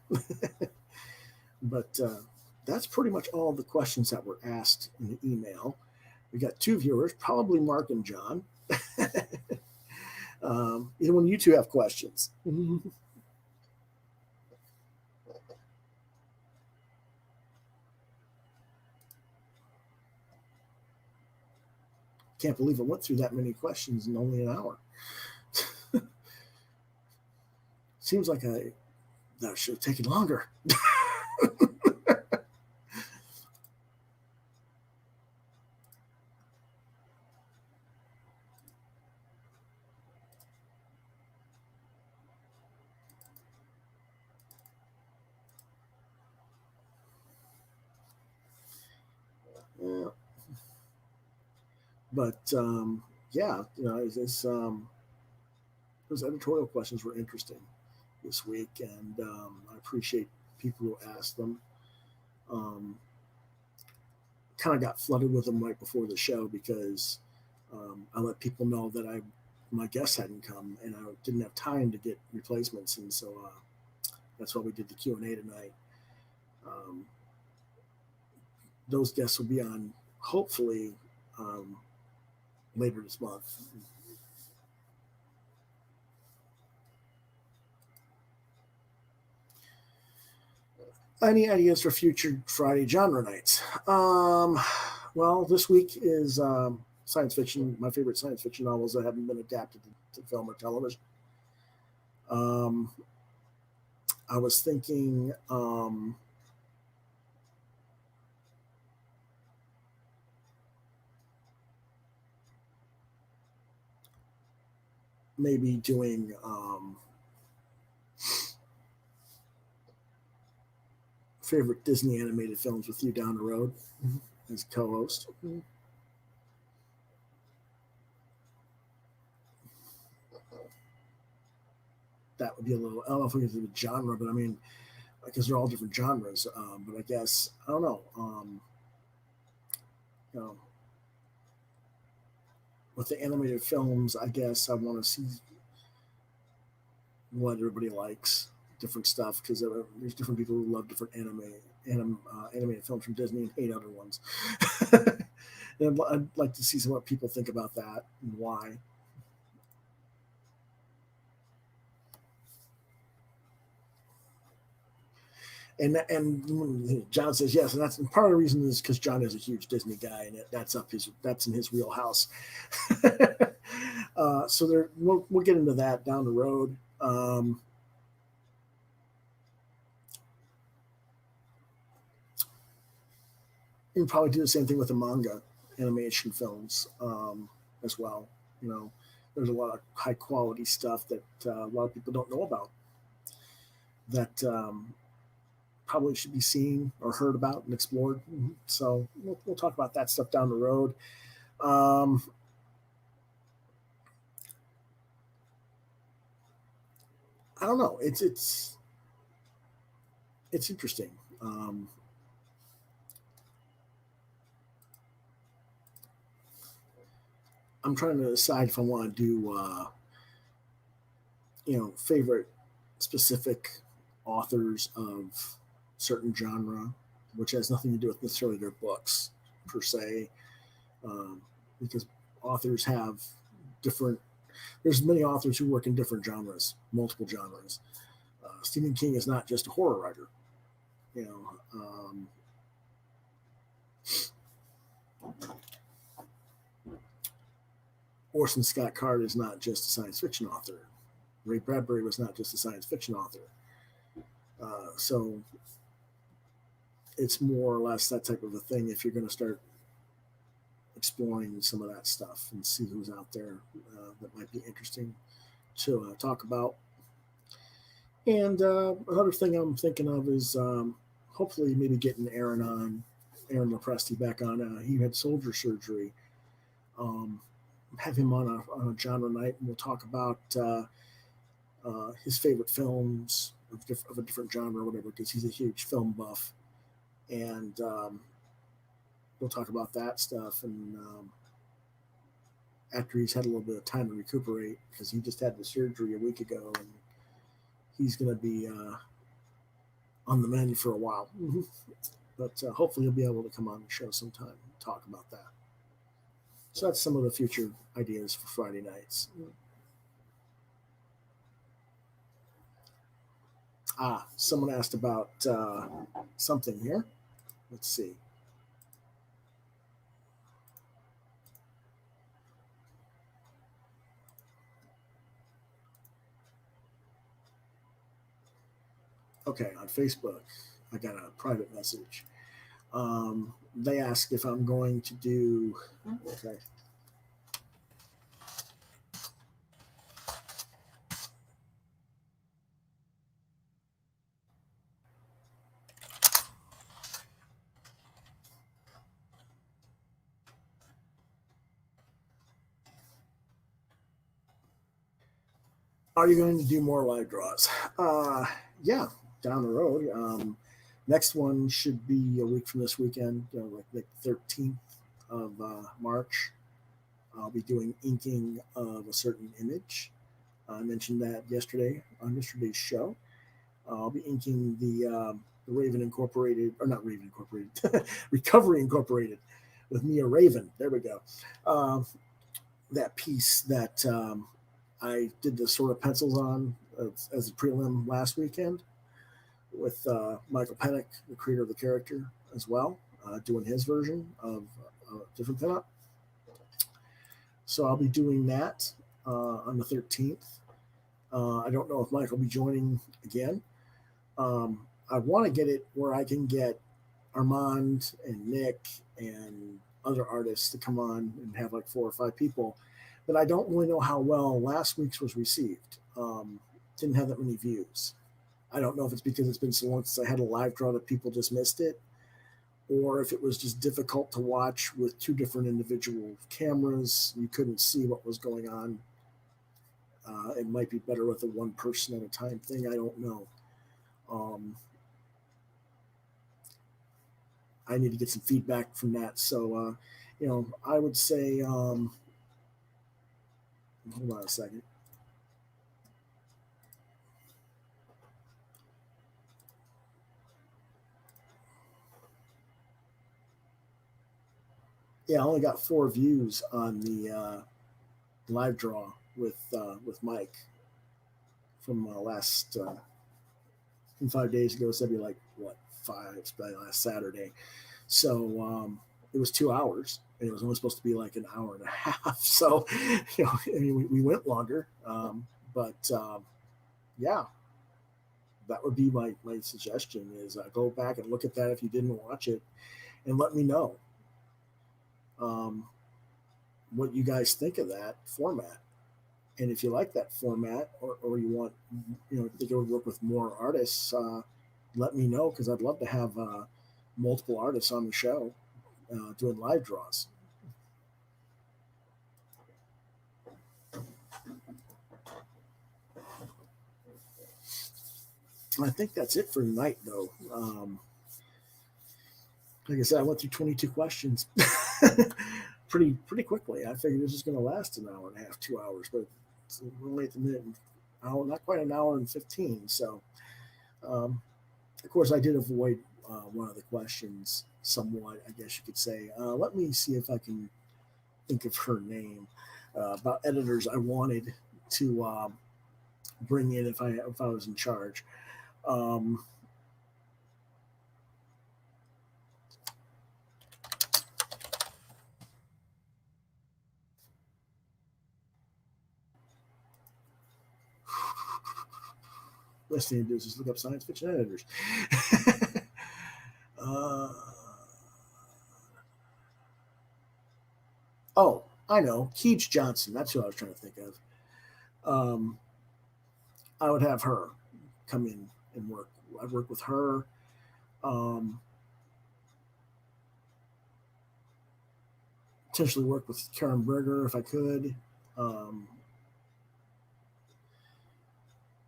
But that's pretty much all the questions that were asked in the email. We got two viewers, probably Mark and John. Even when you two have questions. Can't believe I went through that many questions in only an hour. Seems like that should have taken longer. But yeah, those editorial questions were interesting this week, and I appreciate people who asked them. Um, kind of got flooded with them right before the show because I let people know that my guests hadn't come and I didn't have time to get replacements, and so that's why we did the Q&A tonight. Um, those guests will be on hopefully later this month. Any ideas for future Friday genre nights? Well, this week is science fiction. My favorite science fiction novels that haven't been adapted to film or television. I was thinking maybe doing favorite Disney animated films with you down the road as co-host. That would be a little. I don't know if we can do the genre, but I mean, because they're all different genres. But I guess I don't know. You know, with the animated films, I guess I want to see what everybody likes, different stuff, because there's different people who love different animated films from Disney and hate other ones. And I'd like to see what people think about that and why. And John says yes, and that's and part of the reason is because John is a huge Disney guy, and that's in his wheelhouse. So we'll get into that down the road. You probably do the same thing with the manga animation films as well. You know, there's a lot of high quality stuff that a lot of people don't know about that probably should be seen or heard about and explored. So we'll talk about that stuff down the road. I don't know. It's interesting. I'm trying to decide if I want to do favorite specific authors of certain genre, which has nothing to do with necessarily their books per se, because authors have different. There's many authors who work in different genres, multiple genres. Stephen King is not just a horror writer, you know. Orson Scott Card is not just a science fiction author. Ray Bradbury was not just a science fiction author. So it's more or less that type of a thing if you're going to start exploring some of that stuff and see who's out there that might be interesting to talk about. And another thing I'm thinking of is hopefully maybe getting Aaron Lopresti back on. He had shoulder surgery. Have him on a genre night, and we'll talk about his favorite films of a different genre or whatever, because he's a huge film buff. And we'll talk about that stuff. And after he's had a little bit of time to recuperate, because he just had the surgery a week ago, and he's going to be on the mend for a while. But hopefully he'll be able to come on the show sometime and talk about that. So that's some of the future ideas for Friday nights. Someone asked about something here. Let's see. Okay, on Facebook, I got a private message. They ask if I'm going to do. Okay. Are you going to do more live draws? Yeah, down the road. Next one should be a week from this weekend, like the 13th of March. I'll be doing inking of a certain image. I mentioned that yesterday on yesterday's show. I'll be inking the Raven Incorporated, or not Raven Incorporated, Recovery Incorporated with Mia Raven. There we go. That piece that I did the sort of pencils on as a prelim last weekend with Michael Pennick, the creator of the character, as well, doing his version of a different pinup. So I'll be doing that on the 13th. I don't know if Mike will be joining again. I want to get it where I can get Armand and Nick and other artists to come on and have like 4 or 5 people. But I don't really know how well last week's was received. Didn't have that many views. I don't know if it's because it's been so long since I had a live draw that people just missed it, or if it was just difficult to watch with 2 different individual cameras. You couldn't see what was going on. It might be better with a one person at a time thing. I don't know. I need to get some feedback from that. So, I would say, hold on a second. Yeah, I only got 4 views on the live draw with Mike from from 5 days ago. So that'd be like what 5 by last Saturday. So it was 2 hours, and it was only supposed to be like an hour and a half. So I mean, we went longer, but yeah, that would be my suggestion is go back and look at that if you didn't watch it, and let me know what you guys think of that format. And if you like that format, or you want, think it would work with more artists, let me know, because I'd love to have multiple artists on the show doing live draws. I think that's it for tonight, though. Like I said, I went through 22 questions pretty quickly. I figured this was going to last an hour and a half, 2 hours, but it's only at the minute, not quite an hour and 15. So, of course, I did avoid one of the questions somewhat, I guess you could say. Let me see if I can think of her name. About editors I wanted to bring in if I was in charge. Best thing to do is just look up science fiction editors. Oh, I know. Keach Johnson. That's who I was trying to think of. I would have her come in and work. I'd work with her. Potentially work with Karen Berger if I could.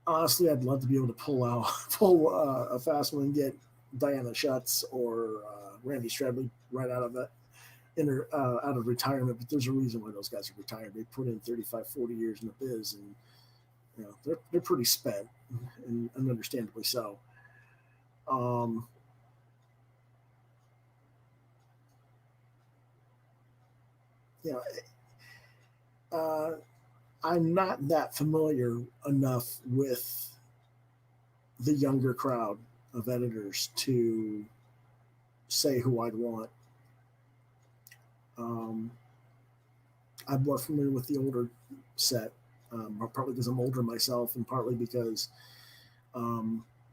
Honestly, I'd love to be able to pull a fast one and get Diana Schutz or Randy Stradley right out of that out of retirement. But there's a reason why those guys are retired. They put in 35, 40 years in the biz, and they're pretty spent, and understandably so. You know, I'm not that familiar enough with the younger crowd of editors to say who I'd want. I'm more familiar with the older set, partly because I'm older myself, and partly because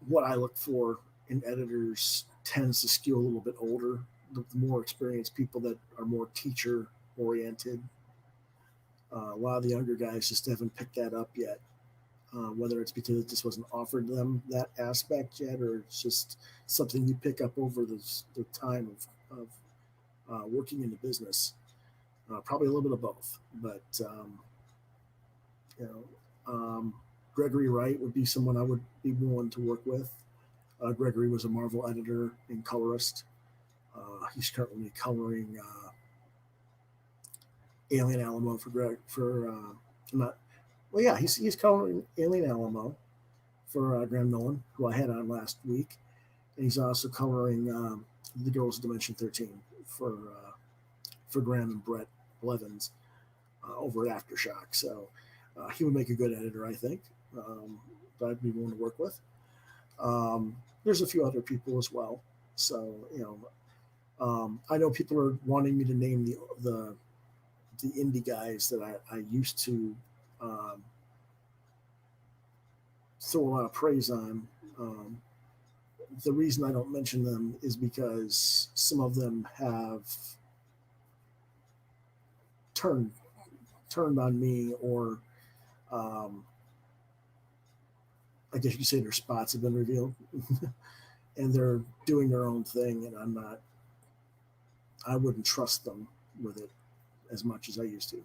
what I look for in editors tends to skew a little bit older. The more experienced people that are more teacher oriented. A lot of the younger guys just haven't picked that up yet. Whether it's because it just wasn't offered them that aspect yet, or it's just something you pick up over the time of working in the business. Probably a little bit of both, but Gregory Wright would be someone I would be willing to work with. Gregory was a Marvel editor and colorist. He's currently coloring Alien Alamo he's coloring Alien Alamo for Graham Nolan, who I had on last week, and he's also coloring The Girls of Dimension 13 for Graham and Brett Blevins over at Aftershock. So he would make a good editor, I think. That I'd be willing to work with. There's a few other people as well. So I know people are wanting me to name the indie guys that I used to throw a lot of praise on. The reason I don't mention them is because some of them have turned on me, or I guess you could say their spots have been revealed and they're doing their own thing, and I wouldn't trust them with it as much as I used to.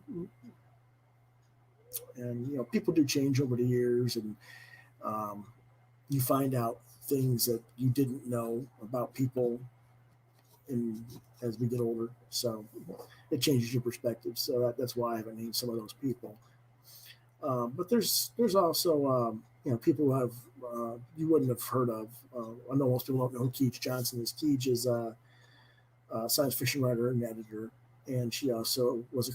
And people do change over the years, and you find out things that you didn't know about people as we get older. So it changes your perspective. So that's why I haven't named some of those people. But there's also people who have you wouldn't have heard of. I know most people don't know who Keach Johnson is. Keach is a science fiction writer and editor, and she also was a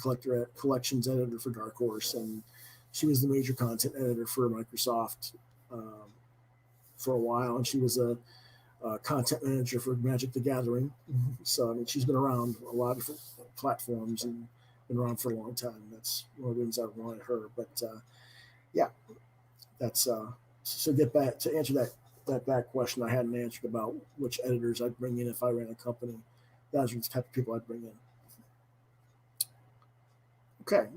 collections editor for Dark Horse, and she was the major content editor for Microsoft for a while, and she was a content manager for Magic the Gathering. So she's been around a lot of different platforms and been around for a long time. That's one of the reasons I wanted her. But that's so get back to answer that back question I hadn't answered about which editors I'd bring in if I ran a company. Those are the type of people I'd bring in. Okay.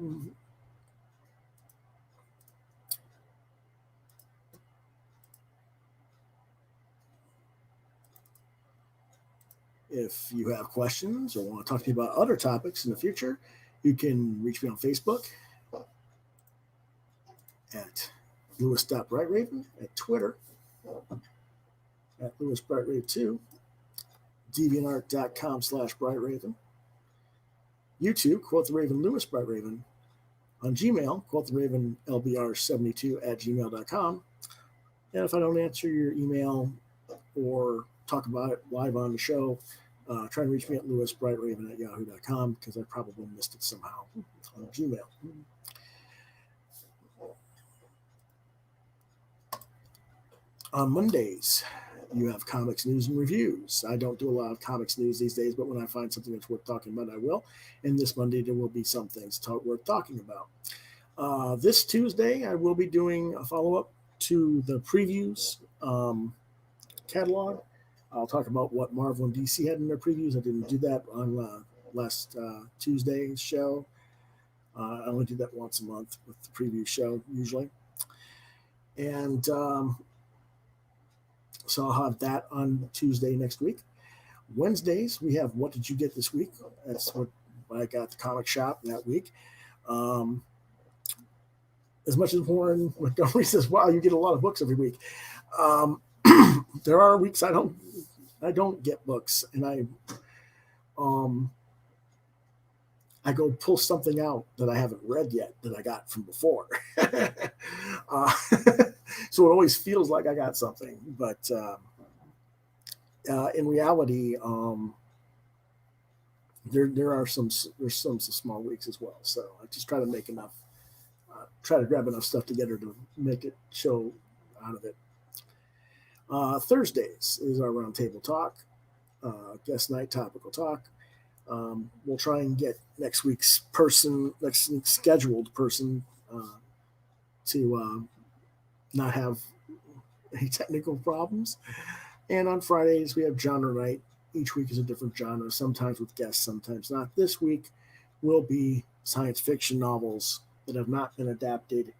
If you have questions or want to talk to me about other topics in the future, you can reach me on Facebook at Lewis.BrightRaven, at Twitter at LewisBrightRaven2, DeviantArt.com/BrightRaven, YouTube, Quoth the Raven Lewis BrightRaven, on Gmail, QuothTheRavenLBR72@gmail.com. And if I don't answer your email or talk about it live on the show, try and reach me at LewisBrightRaven@yahoo.com, because I probably missed it somehow on Gmail. On Mondays, you have comics news and reviews. I don't do a lot of comics news these days, but when I find something that's worth talking about, I will. And this Monday, there will be some things worth talking about. This Tuesday, I will be doing a follow-up to the previews catalog. I'll talk about what Marvel and DC had in their previews. I didn't do that on last Tuesday's show. I only do that once a month with the preview show, usually. And so I'll have that on Tuesday next week. Wednesdays, we have What Did You Get This Week? That's what I got at the comic shop that week. As much as Warren Montgomery says, wow, you get a lot of books every week. There are weeks I don't get books, and I go pull something out that I haven't read yet that I got from before. So it always feels like I got something, but in reality, there's some small weeks as well. So I just try to make enough, try to grab enough stuff together to make it show out of it. Thursdays is our roundtable talk, guest night, topical talk. We'll try and get next week's scheduled person to not have any technical problems. And on Fridays, we have genre night. Each week is a different genre, sometimes with guests, sometimes not. This week will be science fiction novels that have not been adapted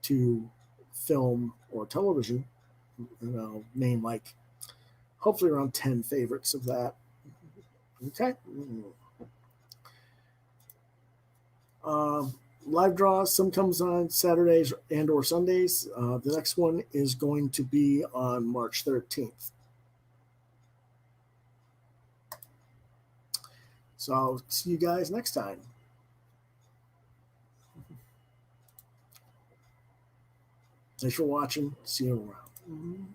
to film or television. And I'll name hopefully around 10 favorites of that. Okay. live draws. Some comes on Saturdays and or Sundays. The next one is going to be on March 13th. So I'll see you guys next time. Thanks for watching. See you around.